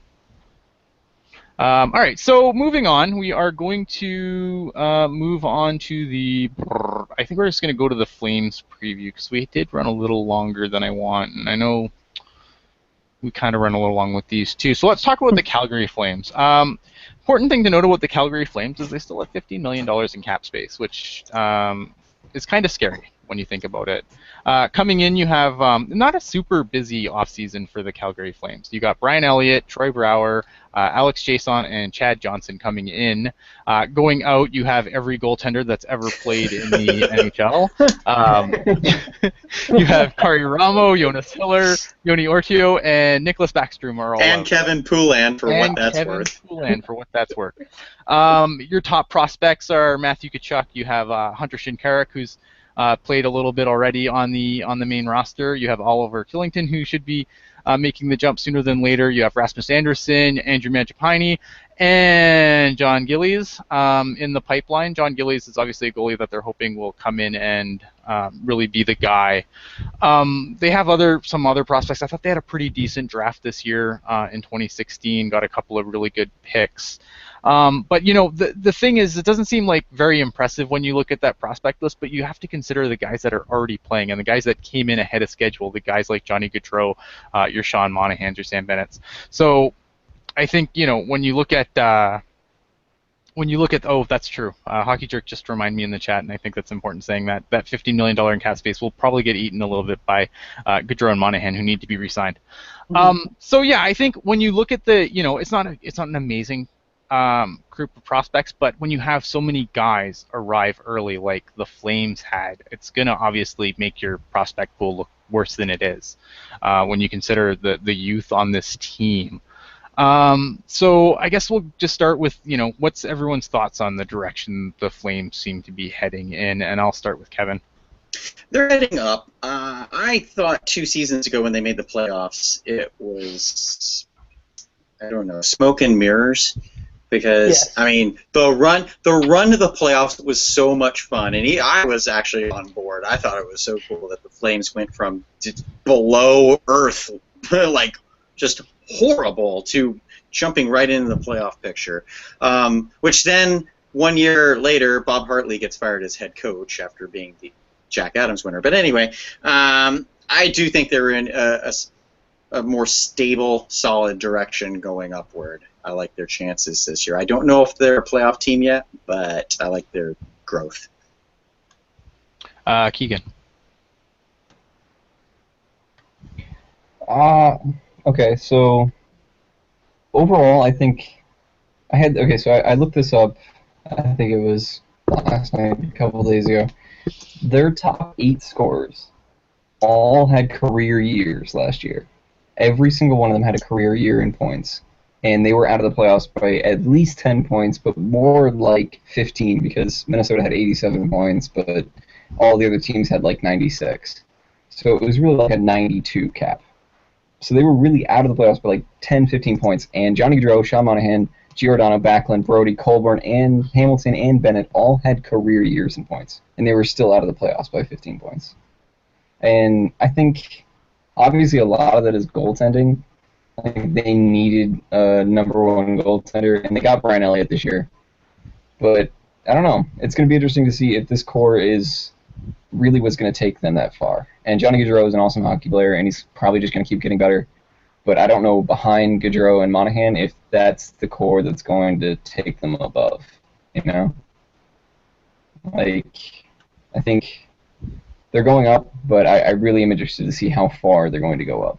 All right, so moving on, we are going to move on to the. I think we're just going to go to the Flames preview because we did run a little longer than I want, and I know we kind of run a little long with these too. So let's talk about the Calgary Flames. Important thing to note about the Calgary Flames is they still have $15 million in cap space, which is kind of scary when you think about it. Coming in, you have not a super busy offseason for the Calgary Flames. You got Brian Elliott, Troy Brouwer, Alex Jason, and Chad Johnson coming in. Going out, you have every goaltender that's ever played in the NHL. You have Kari Ramo, Jonas Hiller, Yoni Ortio, and Nicholas Backstrom are all and out. Kevin Poulin for what that's worth. Your top prospects are Matthew Tkachuk. You have Hunter Shinkaruk, who's played a little bit already on the main roster. You have Oliver Killington, who should be making the jump sooner than later. You have Rasmus Andersson, Andrew Mangiapane, and John Gillies in the pipeline. John Gillies is obviously a goalie that they're hoping will come in and really be the guy. They have some other prospects. I thought they had a pretty decent draft this year in 2016, got a couple of really good picks. But the thing is, it doesn't seem like very impressive when you look at that prospect list, but you have to consider the guys that are already playing and the guys that came in ahead of schedule, the guys like Johnny Gaudreau, your Sean Monaghan's, your Sam Bennett's. So I think, when you look at oh, that's true. Hockey Jerk just reminded me in the chat, and I think that's important saying that $15 million in cap space will probably get eaten a little bit by Gaudreau and Monahan, who need to be re-signed. So yeah, I think when you look at the, it's not an amazing group of prospects, but when you have so many guys arrive early like the Flames had, it's going to obviously make your prospect pool look worse than it is when you consider the youth on this team. So I guess we'll just start with, what's everyone's thoughts on the direction the Flames seem to be heading in, and I'll start with Kevin. They're heading up. I thought 2 seasons ago when they made the playoffs, it was, I don't know, smoke and mirrors. Because Yes. I mean, the run to the playoffs was so much fun, and I was actually on board. I thought it was so cool that the Flames went from below earth, like just horrible, to jumping right into the playoff picture. Which then 1 year later, Bob Hartley gets fired as head coach after being the Jack Adams winner. But anyway, I do think they're in a more stable, solid direction going upward. I like their chances this year. I don't know if they're a playoff team yet, but I like their growth. Keegan. Okay, so overall, I think I looked this up. I think it was last night, a couple of days ago. Their top 8 scorers all had career years last year. Every single one of them had a career year in points. And they were out of the playoffs by at least 10 points, but more like 15 because Minnesota had 87 points, but all the other teams had like 96. So it was really like a 92 cap. So they were really out of the playoffs by like 10, 15 points. And Johnny Gaudreau, Sean Monahan, Giordano, Backlund, Brody, Colborn, and Hamilton and Bennett all had career years in points. And they were still out of the playoffs by 15 points. And I think obviously a lot of that is goaltending. I think they needed a number 1 goaltender, and they got Brian Elliott this year. But I don't know. It's going to be interesting to see if this core is really what's going to take them that far. And Johnny Gaudreau is an awesome hockey player, and he's probably just going to keep getting better. But I don't know behind Gaudreau and Monahan if that's the core that's going to take them above. Like, I think they're going up, but I really am interested to see how far they're going to go up.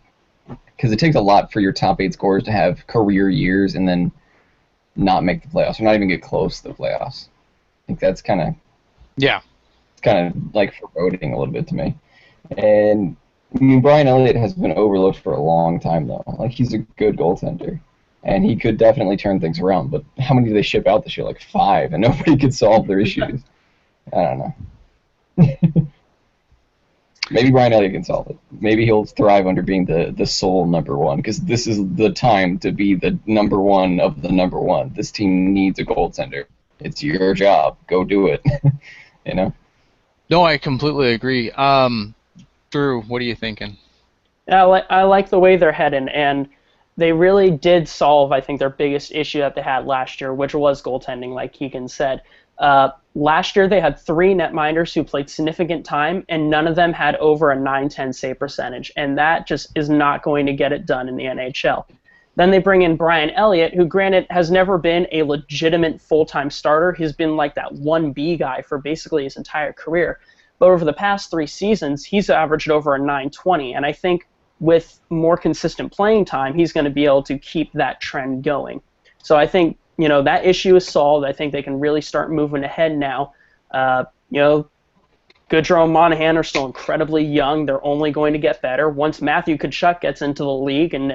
Because it takes a lot for your top 8 scorers to have career years and then not make the playoffs, or not even get close to the playoffs. I think that's kind of like foreboding a little bit to me. And I mean, Brian Elliott has been overlooked for a long time, though. Like, he's a good goaltender, and he could definitely turn things around. But how many did they ship out this year? Like 5, and nobody could solve their issues. I don't know. Maybe Brian Elliott can solve it. Maybe he'll thrive under being the sole number 1, because this is the time to be the number 1 of the number 1. This team needs a goaltender. It's your job. Go do it. No, I completely agree. Drew, what are you thinking? I like the way they're heading, and they really did solve, I think, their biggest issue that they had last year, which was goaltending, like Keegan said. Last year they had 3 netminders who played significant time, and none of them had over a .910 save percentage, and that just is not going to get it done in the NHL. Then they bring in Brian Elliott, who, granted, has never been a legitimate full-time starter. He's been like that 1B guy for basically his entire career. But over the past 3 seasons, he's averaged over a .920, and I think with more consistent playing time, he's going to be able to keep that trend going. So I think that issue is solved. I think they can really start moving ahead now. Gaudreau and Monahan are still incredibly young. They're only going to get better. Once Matthew Tkachuk gets into the league and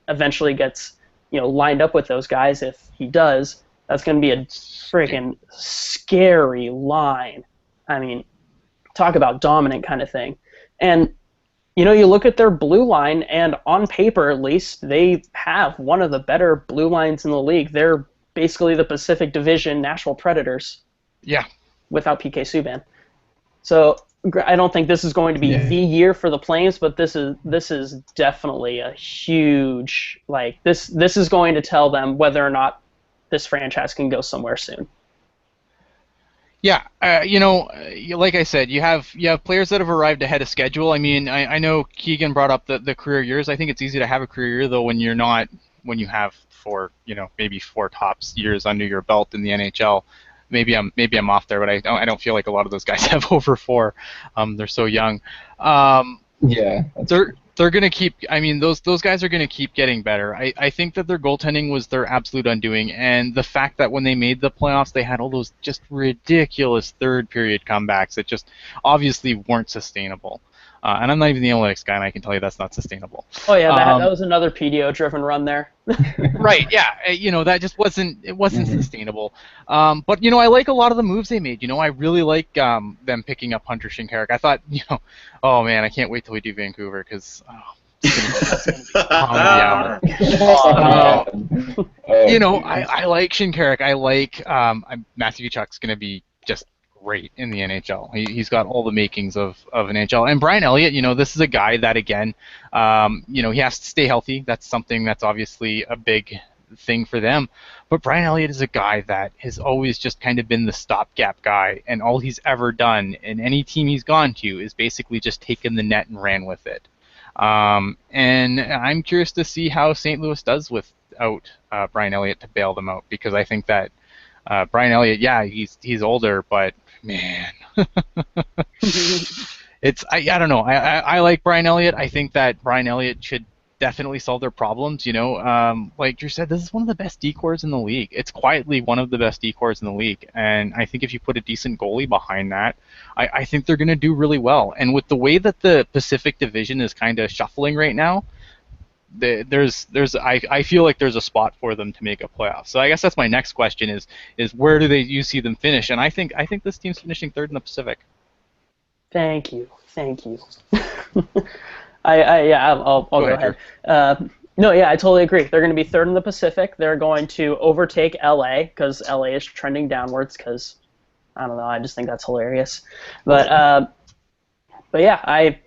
eventually gets lined up with those guys, if he does, that's going to be a freaking scary line. I mean, talk about dominant kind of thing. And you look at their blue line, and on paper at least, they have one of the better blue lines in the league. They're basically the Pacific Division Nashville Predators. Yeah. Without PK Subban. So I don't think this is going to be the year for the Flames, but this is definitely a huge, this is going to tell them whether or not this franchise can go somewhere soon. Yeah, like I said, you have players that have arrived ahead of schedule. I mean, I know Keegan brought up the career years. I think it's easy to have a career year though when you have maybe 4 tops years under your belt in the NHL. Maybe I'm off there, but I don't feel like a lot of those guys have over 4. They're so young. Yeah. They're going to keep, I mean, those guys are going to keep getting better. I think that their goaltending was their absolute undoing, and the fact that when they made the playoffs, they had all those just ridiculous third period comebacks that just obviously weren't sustainable. And I'm not even the analytics guy, and I can tell you that's not sustainable. Oh yeah, that was another PDO-driven run there. Right, yeah, that just wasn't sustainable. But I like a lot of the moves they made. I really like them picking up Hunter Shinkaruk. I thought, oh man, I can't wait till we do Vancouver because that's gonna be I like Shinkaruk. I like Matthew Tkachuk's gonna be just great in the NHL. He's got all the makings of an NHL. And Brian Elliott, this is a guy that, again, he has to stay healthy. That's something that's obviously a big thing for them. But Brian Elliott is a guy that has always just kind of been the stopgap guy, and all he's ever done in any team he's gone to is basically just taken the net and ran with it. And I'm curious to see how St. Louis does without Brian Elliott to bail them out, because I think that Brian Elliott, yeah, he's older, but man, I don't know. I like Brian Elliott. I think that Brian Elliott should definitely solve their problems. Like Drew said, this is one of the best decors in the league. It's quietly one of the best decors in the league, and I think if you put a decent goalie behind that, I think they're going to do really well. And with the way that the Pacific Division is kind of shuffling right now, I feel like there's a spot for them to make a playoff. So I guess that's my next question is where do you see them finish? And I think this team's finishing third in the Pacific. Thank you. I'll go ahead. I totally agree. They're going to be third in the Pacific. They're going to overtake LA because LA is trending downwards because, I don't know, I just think that's hilarious. But yeah, I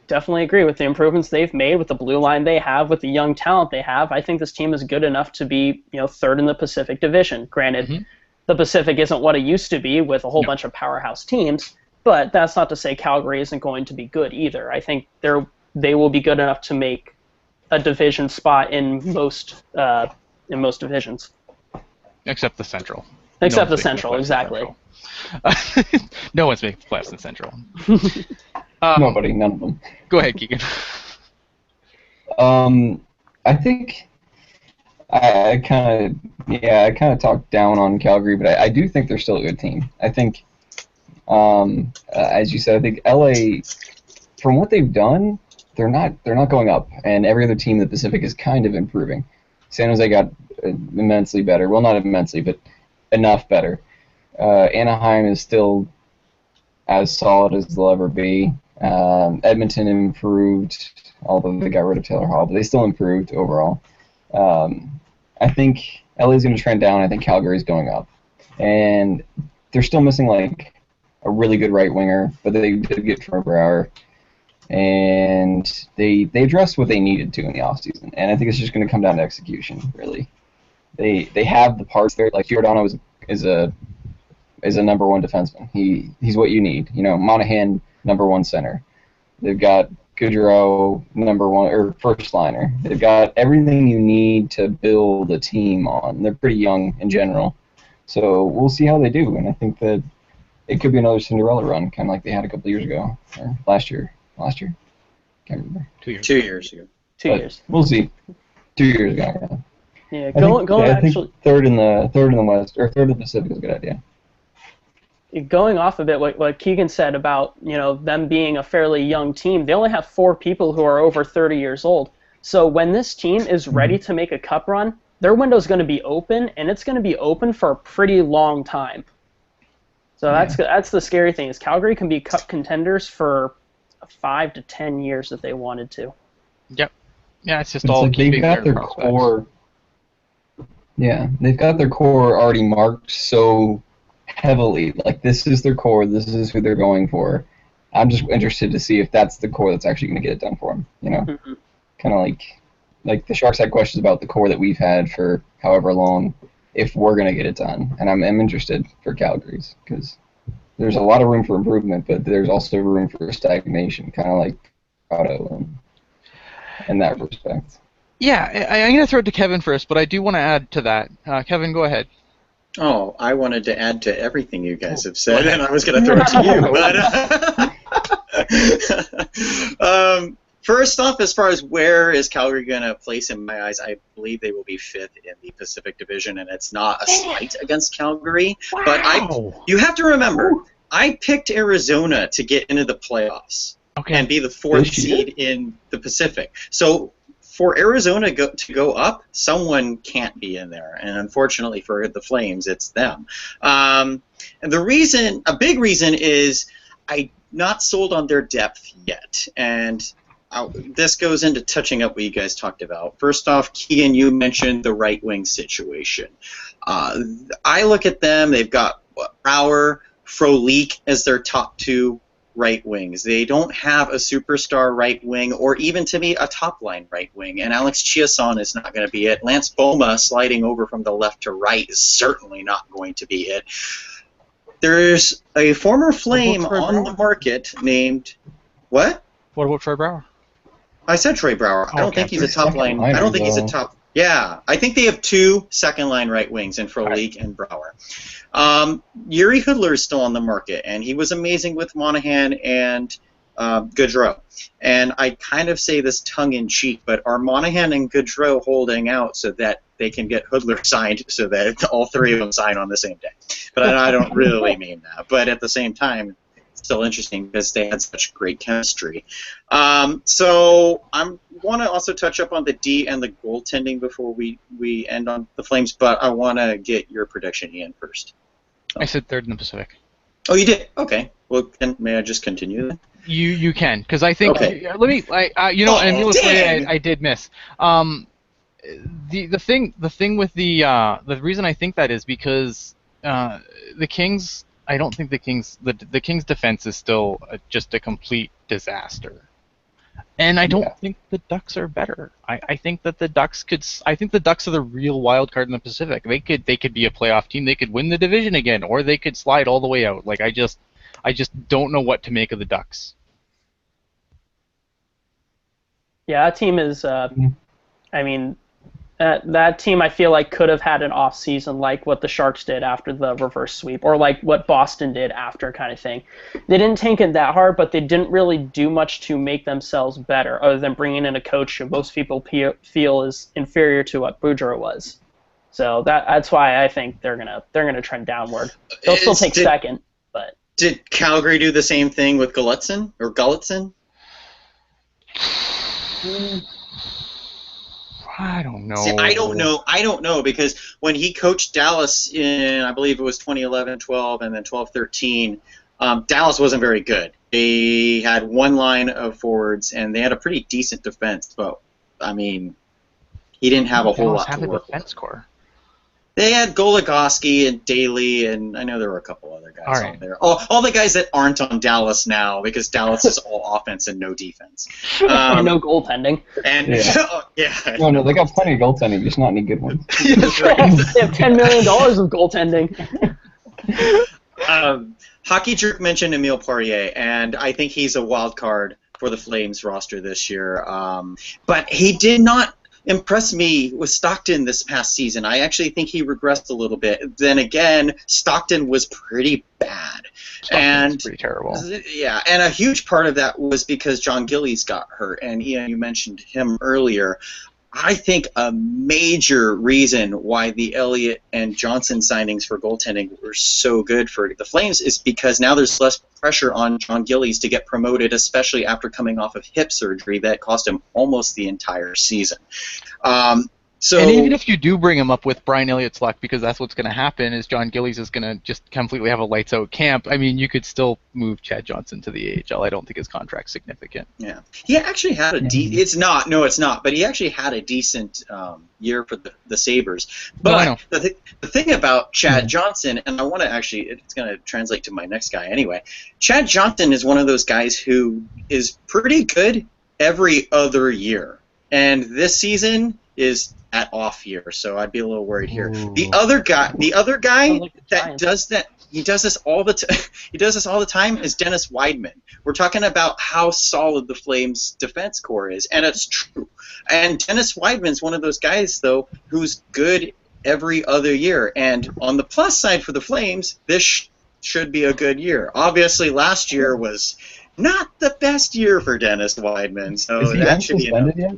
definitely agree with the improvements they've made, with the blue line they have, with the young talent they have. I think this team is good enough to be, third in the Pacific Division. Granted, the Pacific isn't what it used to be with a whole bunch of powerhouse teams, but that's not to say Calgary isn't going to be good either. I think they will be good enough to make a division spot in most divisions. Except the Central. Except the Central, exactly. No one's making the playoffs in Central. Nobody, none of them. Go ahead, Keegan. I think I kind of talked down on Calgary, but I do think they're still a good team. I think, as you said, I think LA, from what they've done, they're not going up, and every other team in the Pacific is kind of improving. San Jose got immensely better. Well, not immensely, but enough better. Anaheim is still as solid as they'll ever be. Edmonton improved, although they got rid of Taylor Hall, but they still improved overall. I think LA's going to trend down. I think Calgary's going up. And they're still missing, like, a really good right winger, but they did get Troy Brouwer. And they addressed what they needed to in the offseason. And I think it's just going to come down to execution, really. They have the parts there. Like, Giordano is a number one defenseman. He's what you need. Monahan, number one center. They've got Gaudreau, number one or first liner. They've got everything you need to build a team on. They're pretty young in general, so we'll see how they do. And I think that it could be another Cinderella run, kind of like they had a couple years ago or last year. Can't remember. 2 years. 2 years ago. 2 years. We'll see. 2 years ago. Yeah, I think third in the West or third in the Pacific is a good idea. Going off a bit what Keegan said about them being a fairly young team, they only have 4 people who are over 30 years old. So when this team is ready to make a cup run, their window's going to be open, and it's going to be open for a pretty long time. So that's the scary thing, is Calgary can be cup contenders for 5 to 10 years if they wanted to. Yep. Yeah, it's just all like keeping their core. Yeah, they've got their core already marked so heavily. Like, this is their core, this is who they're going for. I'm just interested to see if that's the core that's actually going to get it done for them, Kind of like the Sharks had questions about the core that we've had for however long, if we're going to get it done. And I'm interested for Calgary's, because there's a lot of room for improvement, but there's also room for stagnation, kind of like Colorado in that respect. Yeah, I'm going to throw it to Kevin first, but I do want to add to that. Kevin, go ahead. Oh, I wanted to add to everything you guys have said, and I was going to throw it to you. But First off, as far as where is Calgary going to place in my eyes, I believe they will be 5th in the Pacific Division, and it's not a slight against Calgary. Wow. But you have to remember, I picked Arizona to get into the playoffs and be the 4th seed in the Pacific. So for Arizona to go up, someone can't be in there, and unfortunately for the Flames, it's them. And a big reason is I'm not sold on their depth yet, and this goes into touching up what you guys talked about. First off, Keegan, you mentioned the right wing situation. I look at them, they've got Brouwer, Frolik as their top 2 right wings. They don't have a superstar right wing, or even to me a top line right wing, and Alex Chiasson is not going to be it. Lance Boma sliding over from the left to right is certainly not going to be it. There's a former Flame on the market named what? What about Troy Brouwer? I said Troy Brouwer. I don't think he's a top line. I don't think he's a top. Yeah, I think they have 2 second-line right wings in Frolik and Brouwer. Yuri Hoodler is still on the market, and he was amazing with Monahan and Gaudreau. And I kind of say this tongue-in-cheek, but are Monahan and Gaudreau holding out so that they can get Hoodler signed so that all 3 of them sign on the same day? But I don't really mean that. But at the same time, still interesting because they had such great chemistry. So I want to also touch up on the D and the goaltending before we end on the Flames, but I want to get your prediction, Ian, first. I said 3rd in the Pacific. Oh, you did? Okay. Well, may I just continue then? You can, because I think let me I did miss. The thing with the reason I think that is because the Kings. I don't think the Kings' defense is still just a complete disaster, and I don't think the Ducks are better. I think that the Ducks are the real wild card in the Pacific. They could be a playoff team. They could win the division again, or they could slide all the way out. Like I just don't know what to make of the Ducks. Yeah, that team is. I mean, that team I feel like could have had an off season like what the Sharks did after the reverse sweep, or like what Boston did after, kind of thing. They didn't tank it that hard, but they didn't really do much to make themselves better, other than bringing in a coach who most people feel is inferior to what Boudreau was. So that's why I think they're gonna trend downward. They'll still take second, but did Calgary do the same thing with Gulutzan or Gulutzan? I don't know. See, I don't know because when he coached Dallas in, I believe it was 2011-12 and then 12-13, Dallas wasn't very good. They had 1 line of forwards and they had a pretty decent defense, but I mean, he didn't have a whole lot to work with. Defense core. They had Goligoski and Daly, and I know there were a couple other guys out there. All the guys that aren't on Dallas now, because Dallas is all offense and no defense. And no goaltending. And No, they got plenty of goaltending, just not any good ones. That's right. They have $10 million of goaltending. Hockey Jerk mentioned Emile Poirier, and I think he's a wild card for the Flames roster this year. But he did not impressed me with Stockton this past season. I actually think he regressed a little bit. Then again, Stockton was pretty bad. Stockton's pretty terrible. Yeah, and a huge part of that was because John Gillies got hurt, and Ian, you mentioned him earlier. I think a major reason why the Elliott and Johnson signings for goaltending were so good for the Flames is because now there's less pressure on John Gillies to get promoted, especially after coming off of hip surgery that cost him almost the entire season. And even if you do bring him up with Brian Elliott's luck, because that's what's going to happen, is John Gillies is going to just completely have a lights-out camp. I mean, you could still move Chad Johnson to the AHL. I don't think his contract's significant. Yeah, he actually had a it's not. But he actually had a decent year for the Sabres. But the thing about Chad Johnson, and I want to actually, it's going to translate to my next guy anyway. Chad Johnson is one of those guys who is pretty good every other year, and this season is at off year, so I'd be a little worried here. The other guy that does that, he does this all the time is Dennis Wideman. We're talking about how solid the Flames defense core is, and it's true. And Dennis Wideman's one of those guys though who's good every other year. And on the plus side for the Flames, this should be a good year. Obviously, last year was not the best year for Dennis Wideman. So Is he that should be enough. unsuspended yet?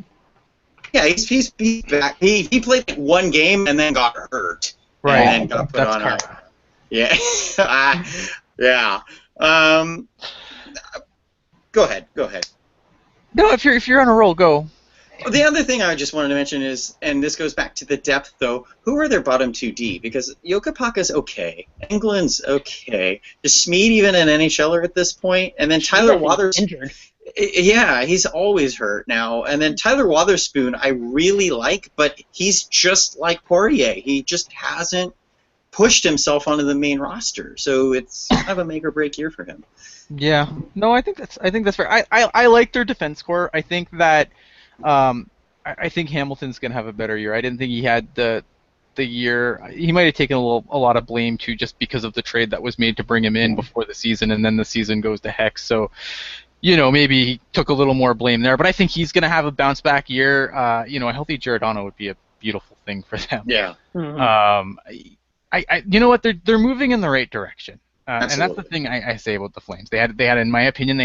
Yeah, he's back. He played like one game and then got hurt. Right. And then got put That's on correct. Yeah. Yeah. Go ahead. No, if you're on a roll, go. The other thing I just wanted to mention is, and this goes back to the depth, though, who are their bottom 2D? Because Jokapaka's okay. Englund's okay. Is Schmid even an NHLer at this point? And then Tyler Waters... injured. Yeah, he's always hurt now. And then Tyler Wotherspoon I really like, but he's just like Poirier. He just hasn't pushed himself onto the main roster. So it's kind of a make or break year for him. Yeah. No, I think that's fair. I like their defense core. I think that I think Hamilton's gonna have a better year. I didn't think he had the year. He might have taken a lot of blame too, just because of the trade that was made to bring him in before the season, and then the season goes to heck. So, maybe he took a little more blame there. But I think he's gonna have a bounce back year. A healthy Giordano would be a beautiful thing for them. Yeah. Mm-hmm. You know what? They're moving in the right direction. And that's the thing I say about the Flames. They had, in my opinion,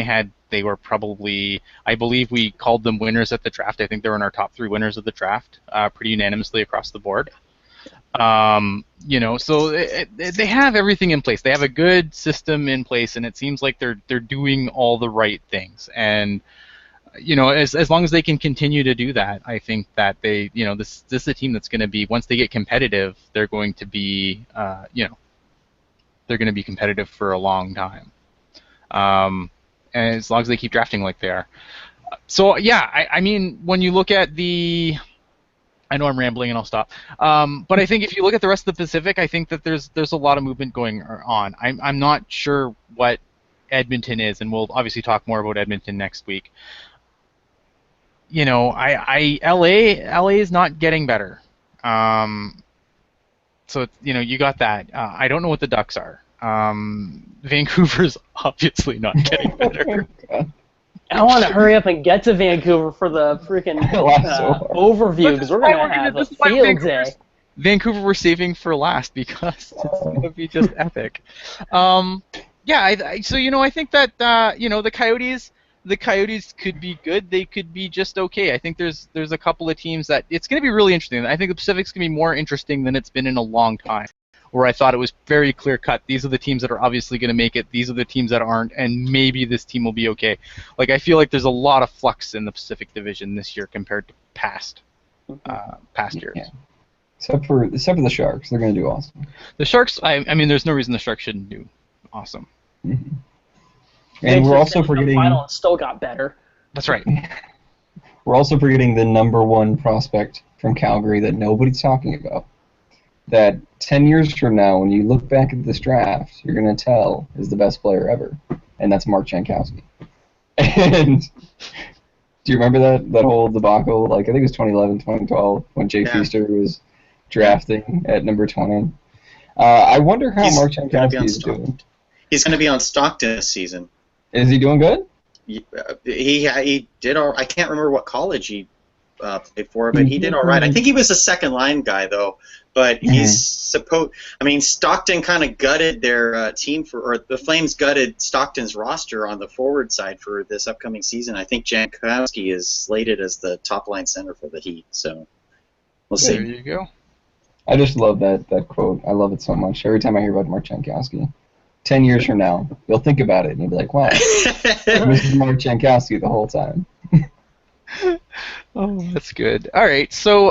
they were probably, I believe we called them winners at the draft. I think they were in our top 3 winners of the draft, pretty unanimously across the board. So they have everything in place. They have a good system in place, and it seems like they're doing all the right things. And as long as they can continue to do that, I think that they, this is a team that's going to be, once they get competitive, they're going to be, they're going to be competitive for a long time. And as long as they keep drafting like they are. So, yeah, I mean, when you look at I know I'm rambling and I'll stop. But I think if you look at the rest of the Pacific, I think that there's a lot of movement going on. I'm not sure what Edmonton is, and we'll obviously talk more about Edmonton next week. LA is not getting better. So, you got that. I don't know what the Ducks are. Vancouver's obviously not getting better. I want to hurry up and get to Vancouver for the freaking overview, because we're going to have a field day. Vancouver we're saving for last because it's going to be just epic. I think that, the Coyotes could be good. They could be just okay. I think there's a couple of teams that it's going to be really interesting. I think the Pacific's going to be more interesting than it's been in a long time, where I thought it was very clear cut. These are the teams that are obviously going to make it. These are the teams that aren't, and maybe this team will be okay. Like, I feel like there's a lot of flux in the Pacific Division this year compared to past years. Yeah. Except for the Sharks, they're going to do awesome. The Sharks, I mean, there's no reason the Sharks shouldn't do awesome. Mm-hmm. And we're also forgetting. The final still got better. That's right. We're also forgetting the number 1 prospect from Calgary that nobody's talking about. That 10 years from now, when you look back at this draft, you're going to tell is the best player ever, and that's Mark Jankowski. And do you remember that whole debacle? Like, I think it was 2011, 2012, when Jay Feaster was drafting at number 20. I wonder how Mark Jankowski is doing. He's going to be on Stockton this season. Is he doing good? He did all. I can't remember what college he played for, but he did all right. I think he was a second line guy though. But he's supposed. I mean, Stockton kind of gutted their team or the Flames gutted Stockton's roster on the forward side for this upcoming season. I think Jankowski is slated as the top line center for the Heat. So we'll see. There you go. I just love that quote. I love it so much. Every time I hear about Mark Jankowski. 10 years from now, you'll think about it and you'll be like, wow, this is Mark Jankowski the whole time. Oh, that's good. All right, so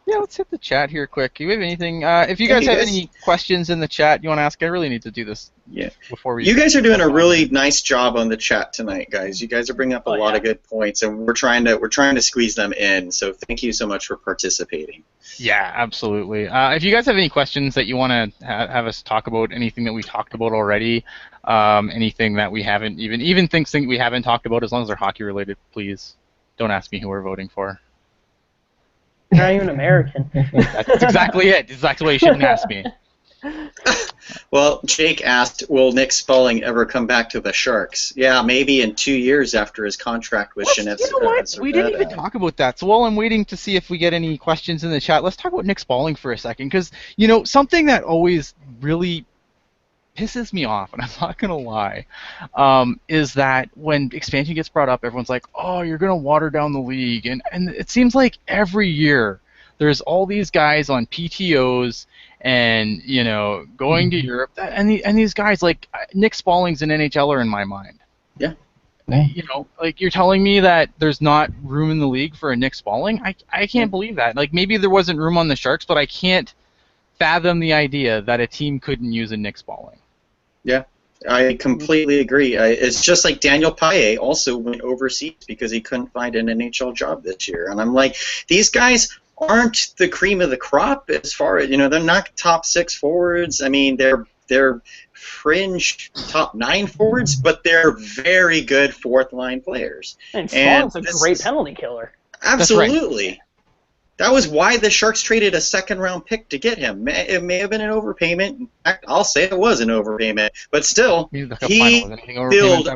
let's hit the chat here quick. Do you have anything? If you guys have any questions in the chat you want to ask, I really need to do this. Yeah. Before we. You guys are doing a really nice job on the chat tonight, guys. You guys are bringing up a lot of good points, and we're trying to squeeze them in. So thank you so much for participating. Yeah, absolutely. If you guys have any questions that you want to have us talk about, anything that we talked about already, anything that we haven't even things we haven't talked about, as long as they're hockey related, please don't ask me who we're voting for. You're not even American. That's exactly it. Exactly why you shouldn't ask me. Well, Jake asked, will Nick Spaulding ever come back to the Sharks? Yeah, maybe in 2 years after his contract with Shinetsu. You know what? We didn't even talk about that. So while I'm waiting to see if we get any questions in the chat, let's talk about Nick Spaulding for a second. Because, something that always really pisses me off, and I'm not gonna lie, is that when expansion gets brought up, everyone's like, "Oh, you're gonna water down the league," and it seems like every year there's all these guys on PTOs and going to Europe, and these guys like Nick Spalling's an NHLer in my mind. Yeah. Like you're telling me that there's not room in the league for a Nick Spalling? I can't believe that. Like maybe there wasn't room on the Sharks, but I can't fathom the idea that a team couldn't use a Nick Spalling. Yeah, I completely agree. It's just like Daniel Paille also went overseas because he couldn't find an NHL job this year. And I'm like, these guys aren't the cream of the crop as far as, they're not top 6 forwards. I mean, they're fringe top 9 forwards, but they're very good fourth-line players. And Spalling's a great penalty killer. Absolutely. Right. That was why the Sharks traded a second-round pick to get him. It may have been an overpayment. In fact, I'll say it was an overpayment. But still, he filled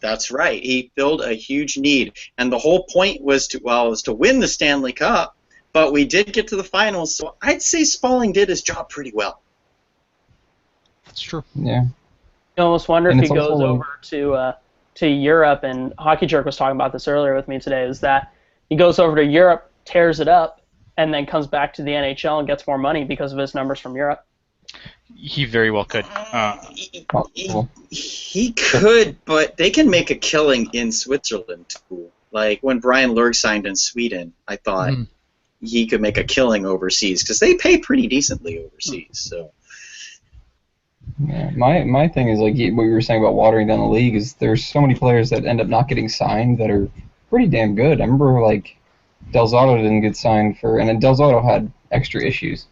that's right. He filled a huge need, and the whole point was to win the Stanley Cup. But we did get to the finals, so I'd say Spalling did his job pretty well. That's true. Yeah. You almost wonder if he goes over to Europe, and Hockey Jerk was talking about this earlier with me today, is that he goes over to Europe, tears it up, and then comes back to the NHL and gets more money because of his numbers from Europe. He very well could. He could, but they can make a killing in Switzerland too. Like when Brian Lurg signed in Sweden, I thought he could make a killing overseas because they pay pretty decently overseas. So. Yeah, my thing is like what you were saying about watering down the league is there's so many players that end up not getting signed that are pretty damn good. I remember like Del Zotto didn't get signed and then Del Zotto had extra issues.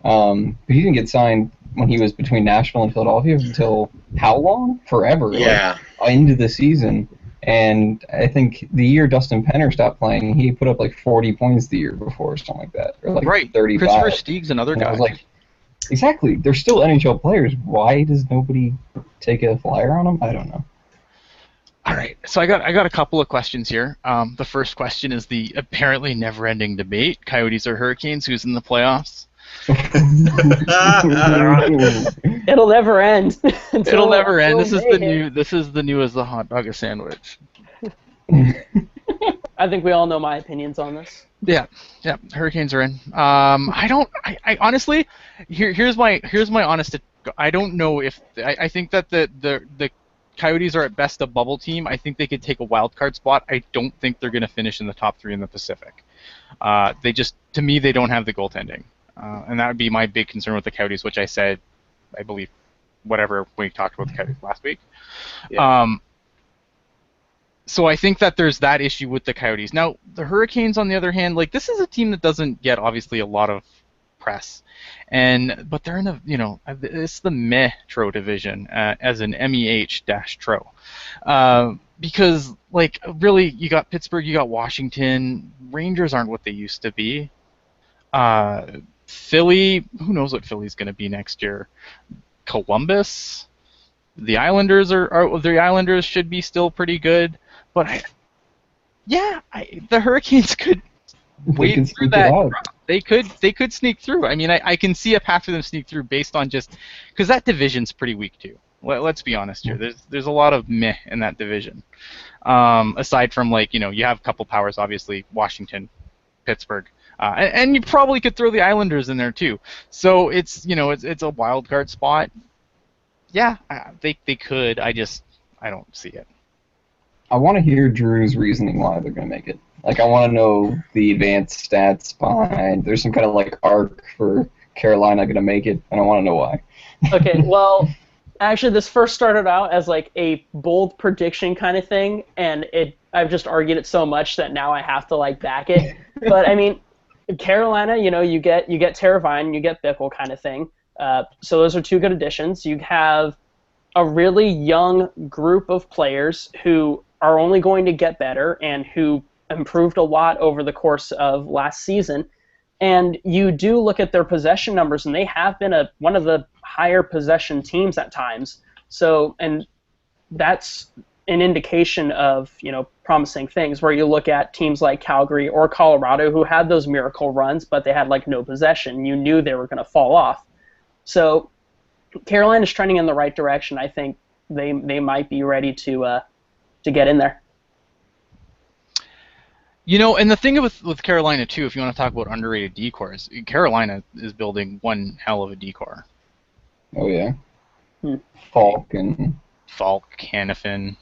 But he didn't get signed when he was between Nashville and Philadelphia until how long? Forever. Yeah. Like, into the season. And I think the year Dustin Penner stopped playing, he put up like 40 points the year before or something like that. Or like 35. Christopher Steeg's another guy. I was like, exactly. They're still NHL players. Why does nobody take a flyer on them? I don't know. All right, so I got a couple of questions here. The first question is the apparently never-ending debate: Coyotes or Hurricanes? Who's in the playoffs? It'll never end. It'll never end. This is the new as the hot dog a sandwich. I think we all know my opinions on this. Yeah, Hurricanes are in. I honestly, here's my honest. I don't know if I think that the Coyotes are at best a bubble team. I think they could take a wild card spot. I don't think they're going to finish in the top 3 in the Pacific. To me, they don't have the goaltending, and that would be my big concern with the Coyotes, which I said, I believe, whatever we talked about the Coyotes last week. Yeah. So I think that there's that issue with the Coyotes. Now, the Hurricanes, on the other hand, like this is a team that doesn't get obviously a lot of press, but they're in it's the Metro division as an MEH-Tro, because like really you got Pittsburgh, you got Washington. Rangers aren't what they used to be. Philly, who knows what Philly's going to be next year? Columbus, the Islanders the Islanders should be still pretty good, but the Hurricanes could wade through that. They could sneak through. I mean, I can see a path for them to sneak through based on just because that division's pretty weak too. Let's be honest here. There's a lot of meh in that division. Aside from you have a couple powers, obviously Washington, Pittsburgh, and you probably could throw the Islanders in there too. So it's a wild card spot. Yeah, they could. I don't see it. I want to hear Drew's reasoning why they're going to make it. Like, I want to know the advanced stats behind. There's some kind of arc for Carolina going to make it, and I want to know why. Okay, well, actually, this first started out as a bold prediction kind of thing, and I've just argued it so much that now I have to back it. But I mean, Carolina, you get Teravainen, you get Bickle kind of thing. So those are 2 good additions. You have a really young group of players who are only going to get better and who improved a lot over the course of last season. And you do look at their possession numbers, and they have been one of the higher possession teams at times. So, and that's an indication of, promising things, where you look at teams like Calgary or Colorado who had those miracle runs, but they had no possession. You knew they were going to fall off. So Carolina's trending in the right direction. I think they might be ready to get in there. You know, and the thing with Carolina too, if you want to talk about underrated decors, Carolina is building one hell of a decor. Oh yeah. Falk and Hannafin,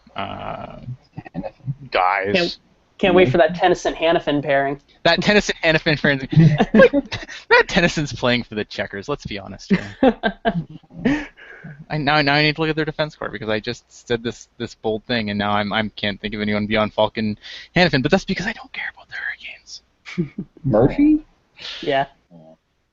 guys. Can't wait for that Tennyson-Hannafin pairing. That Tennyson-Hannafin pairing. That Tennyson's playing for the Checkers. Let's be honest here. Now I need to look at their defense core because I just said this bold thing, and now I can't think of anyone beyond Falk and Hannafin. But that's because I don't care about the Hurricanes. Murphy? Yeah.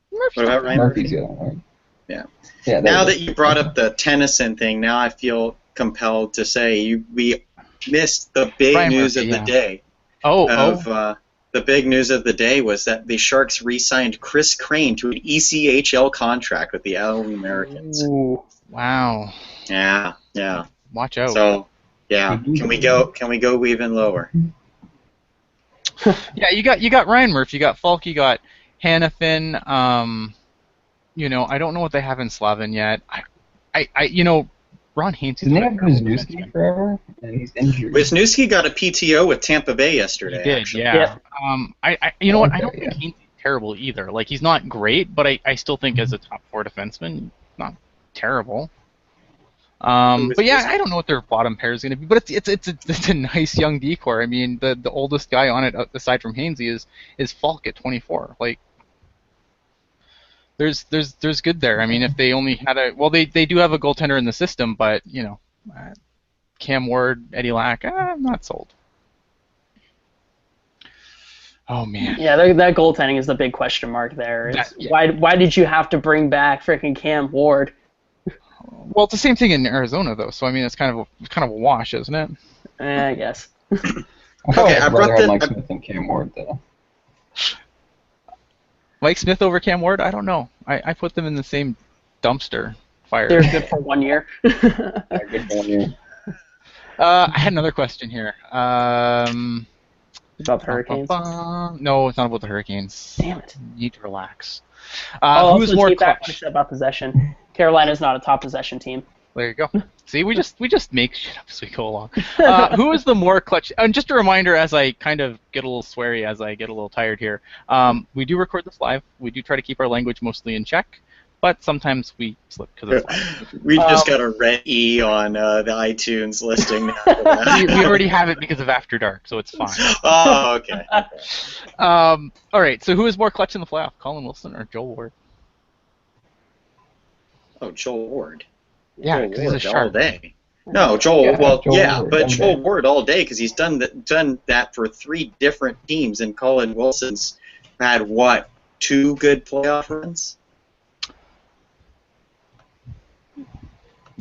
What about Ryan Murphy's Murphy? the other one. Yeah. Yeah. Now that you brought up the Tennyson thing, now I feel compelled to say we missed the big Ryan news Murphy, of the day. The big news of the day was that the Sharks re-signed Chris Crane to an ECHL contract with the All-Americans. Ooh. Wow. Yeah. Watch out. So, yeah, can we go even lower? Yeah, you got Ryan Murphy, you got Falk, you got Hannafin. You know, I don't know what they have in Slavin yet. Ron Haynes. Didn't they have Wisniewski forever? And he's injured. Wisniewski got a PTO with Tampa Bay yesterday. He did, actually. yeah. You know what? I don't Okay, think he's terrible either. Like, he's not great, but I still think as a top 4 defenseman, not terrible. But yeah, I don't know what their bottom pair is going to be, but it's a nice young decor. I mean, the oldest guy on it, aside from Hainsey, is Falk at 24. Like, there's good there. I mean, if they only had they do have a goaltender in the system, but you know, Cam Ward, Eddie Lack, I'm not sold. Oh man. Yeah, that goaltending is the big question mark there. Why did you have to bring back freaking Cam Ward? Well, it's the same thing in Arizona though, so I mean, it's kind of a wash, isn't it? I guess. I'd rather have Mike Smith than Cam Ward though. Mike Smith over Cam Ward? I don't know. I put them in the same dumpster fire. They're good for 1 year. Good for 1 year. I had another question here. About the Hurricanes? No, it's not about the Hurricanes. Damn it. You need to relax. Who's more clutch? What I said about possession. Carolina's not a top possession team. There you go. See, we just make shit up as we go along. Who is the more clutch? And just a reminder, as I kind of get a little sweary, as I get a little tired here, we do record this live. We do try to keep our language mostly in check, but sometimes we slip because it's live. We just got a red E on the iTunes listing now. we already have it because of After Dark, so it's fine. Oh, okay. All right. So who is more clutch in the playoff, Colin Wilson or Joel Ward? Oh, Joel Ward. Yeah, because he's a Shark. All day. No, Joel. Joel Ward all day because he's done that for 3 different teams, and Colin Wilson's had 2 good playoff runs.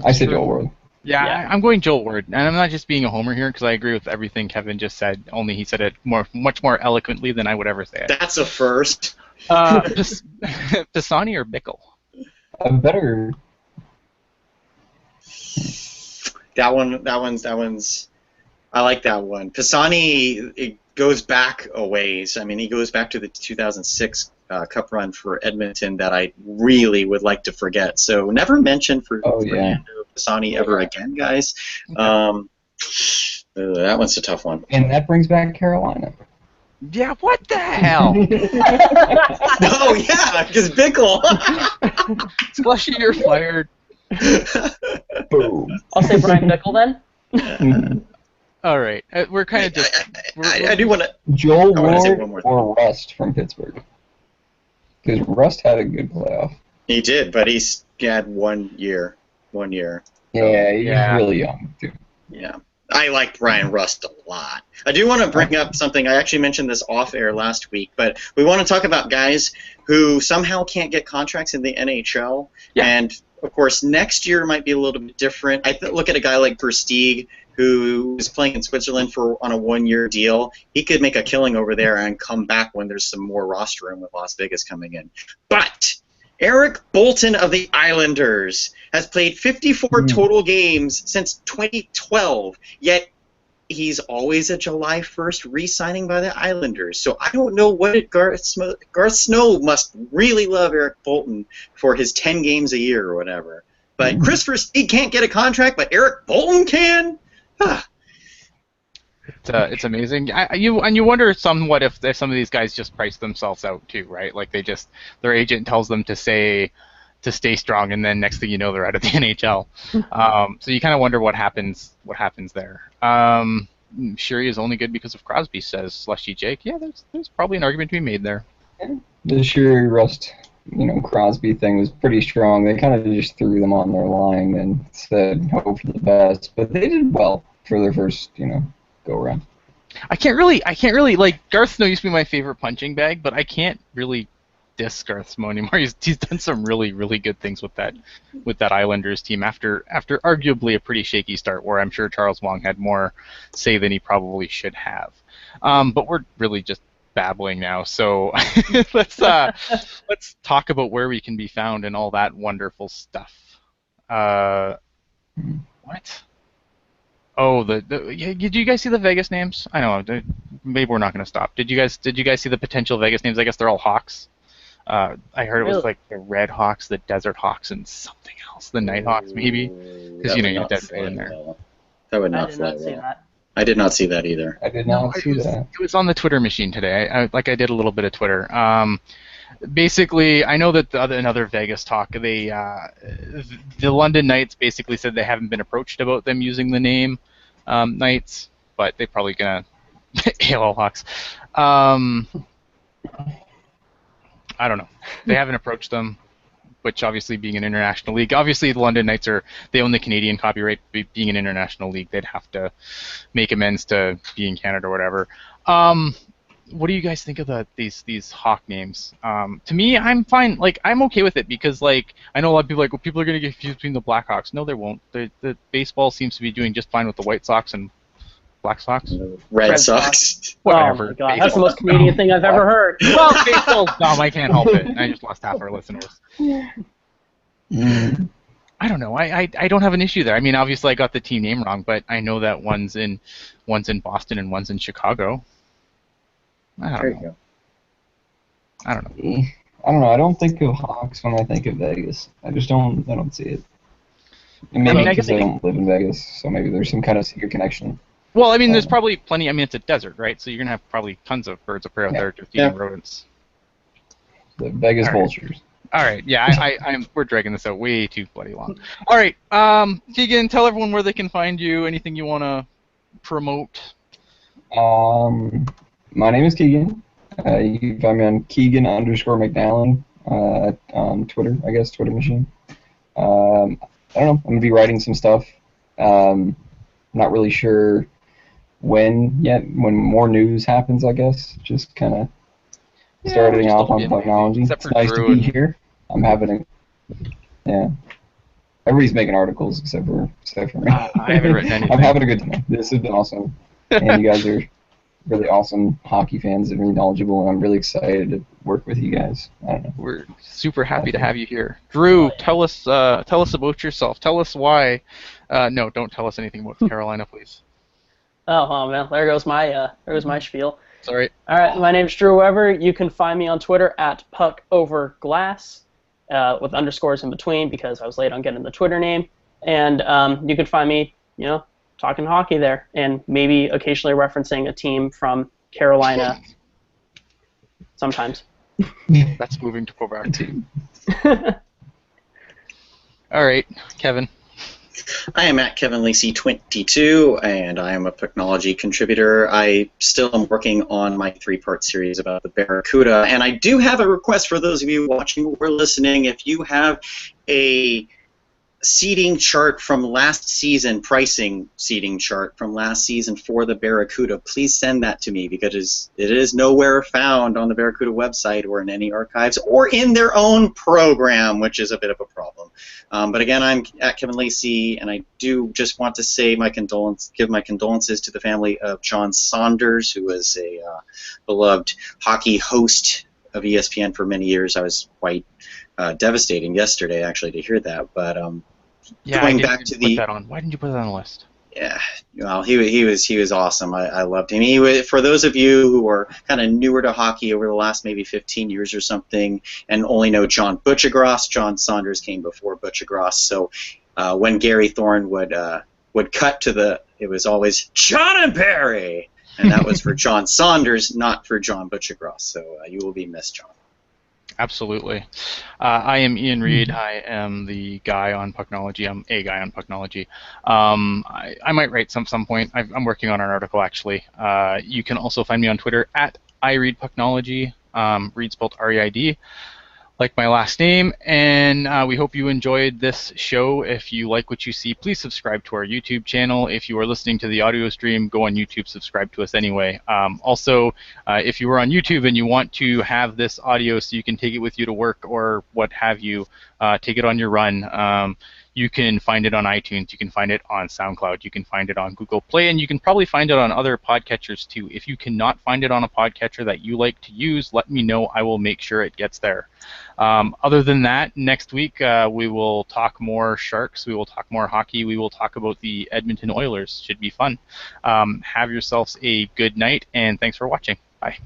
I say Joel Ward. Yeah, I'm going Joel Ward, and I'm not just being a homer here because I agree with everything Kevin just said. Only he said it much more eloquently than I would ever say it. That's a first. Pisani or Bickle? Better. That one's. I like that one. Pisani, it goes back a ways. I mean, he goes back to the 2006 Cup run for Edmonton that I really would like to forget. So never mention Fernando Pisani ever again, guys. That one's a tough one. And that brings back Carolina. Yeah, what the hell? Oh yeah, because Bickle. Slushy, you're fired. Boom. I'll say Brian Bickle then. All right, we're kind of just. I do want to. Joel Ward or Rust from Pittsburgh? Because Rust had a good playoff. He did, but he had 1 year. 1 year. Yeah, he's really young too. Yeah. I like Brian Rust a lot. I do want to bring up something. I actually mentioned this off air last week, but we want to talk about guys who somehow can't get contracts in the NHL. Yeah. And, of course, next year might be a little bit different. I look at a guy like Versteeg, who is playing in Switzerland on a 1-year deal. He could make a killing over there and come back when there's some more roster room with Las Vegas coming in. But Eric Bolton of the Islanders has played 54 total games since 2012, yet he's always a July 1st re-signing by the Islanders. So I don't know what Garth Snow must really love Eric Bolton for his 10 games a year or whatever. But Christopher Speed can't get a contract, but Eric Bolton can? It's amazing. You wonder somewhat if some of these guys just price themselves out too, right? Like their agent tells them to stay strong, and then next thing you know, they're out of the NHL. So you kind of wonder what happens there. Sherry is only good because of Crosby, says Slushy Jake. Yeah, there's probably an argument to be made there. The Sherry Rust, Crosby thing was pretty strong. They kind of just threw them on their line and said hope for the best, but they did well for their first, go around. I can't really like Garth Snow used to be my favorite punching bag, but I can't really diss Garth Snow anymore. He's done some really, really good things with that Islanders team after arguably a pretty shaky start, where I'm sure Charles Wong had more say than he probably should have. But we're really just babbling now, so let's talk about where we can be found and all that wonderful stuff. What? Oh, did you guys see the Vegas names? I know, maybe we're not going to stop. Did you guys see the potential Vegas names? I guess they're all Hawks. I heard it was like the Red Hawks, the Desert Hawks, and something else. The Night Hawks, maybe, because you dead right in there. That would not fly well. I did not see that either. I did not see that. It was on the Twitter machine today. I did a little bit of Twitter. Basically, I know that another Vegas talk, the London Knights basically said they haven't been approached about them using the name Knights, but they're probably gonna AOL Hawks. I don't know. They haven't approached them, which obviously being an international league, obviously the London Knights they own the Canadian copyright. Being an international league, they'd have to make amends to being Canada or whatever. What do you guys think of these Hawk names? To me, I'm fine. Like, I'm okay with it because, like, I know a lot of people are like, well, people are going to get confused between the Blackhawks. No, they won't. The baseball seems to be doing just fine with the White Sox and Black Sox. Red Sox. Whatever. Oh my God, that's the most Canadian thing I've ever heard. Well, baseball's dumb. I can't help it. I just lost half our listeners. I don't know. I don't have an issue there. I mean, obviously I got the team name wrong, but I know that one's in Boston and one's in Chicago. I don't know. I don't know. I don't think of Hawks when I think of Vegas. I don't see it. And maybe because I don't live in Vegas, so maybe there's some kind of secret connection. Well, I mean, there's probably plenty. I mean, it's a desert, right? So you're gonna have probably tons of birds of prey out there just eating rodents. The Vegas vultures. All right, yeah, we're dragging this out way too bloody long. All right, Keegan, tell everyone where they can find you. Anything you want to promote? My name is Keegan. You can find me on Keegan_McNally on Twitter, I guess, Twitter machine. I don't know. I'm gonna be writing some stuff. Not really sure when yet. When more news happens, I guess. Just kind of starting off on Pucknology. It's nice to be here. I'm having everybody's making articles except for me. I haven't written anything. I'm having a good time. This has been awesome, and you guys are really awesome hockey fans and really knowledgeable, and I'm really excited to work with you guys. I don't know. We're super happy to have you here. Drew, tell us about yourself. Tell us why. No, don't tell us anything about Carolina, please. Oh man, there goes my spiel. Sorry. All right, my name's Drew Weber. You can find me on Twitter at PuckOverGlass with underscores in between because I was late on getting the Twitter name. And you can find me, talking hockey there, and maybe occasionally referencing a team from Carolina sometimes. That's moving to our team. All right, Kevin. I am at Kevin Lacy 22, and I am a Pucknology contributor. I still am working on my 3-part series about the Barracuda, and I do have a request for those of you watching or listening. If you have a seating chart from last season, pricing seating chart from last season for the Barracuda, please send that to me because it is nowhere found on the Barracuda website or in any archives or in their own program, which is a bit of a problem. But again, I'm at Kevin Lacy, and I do just want to say give my condolences to the family of John Saunders, who was a beloved hockey host of ESPN for many years. I was quite devastating yesterday, actually, to hear that. But going back to put that on. Why didn't you put that on the list? Yeah, well, he was awesome. I loved him. For those of you who are kind of newer to hockey over the last maybe 15 years or something, and only know John Butchergross, John Saunders came before Butchergross. So when Gary Thorne would cut to it was always John and Perry, and that was for John Saunders, not for John Butchergross. So you will be missed, John. Absolutely. I am Ian Reid. I am the guy on Pucknology. I'm a guy on Pucknology. I might write some point. I'm working on an article, actually. You can also find me on Twitter at iReadPucknology. Reid spelled R-E-I-D, like my last name. And we hope you enjoyed this show. If you like what you see, please subscribe to our YouTube channel. If you are listening to the audio stream, go on YouTube, subscribe to us anyway. Also, if you are on YouTube and you want to have this audio so you can take it with you to work or what have you, take it on your run. You can find it on iTunes, you can find it on SoundCloud, you can find it on Google Play, and you can probably find it on other podcatchers too. If you cannot find it on a podcatcher that you like to use, let me know. I will make sure it gets there. Other than that, next week we will talk more Sharks, we will talk more hockey, we will talk about the Edmonton Oilers. Should be fun. Have yourselves a good night, and thanks for watching. Bye.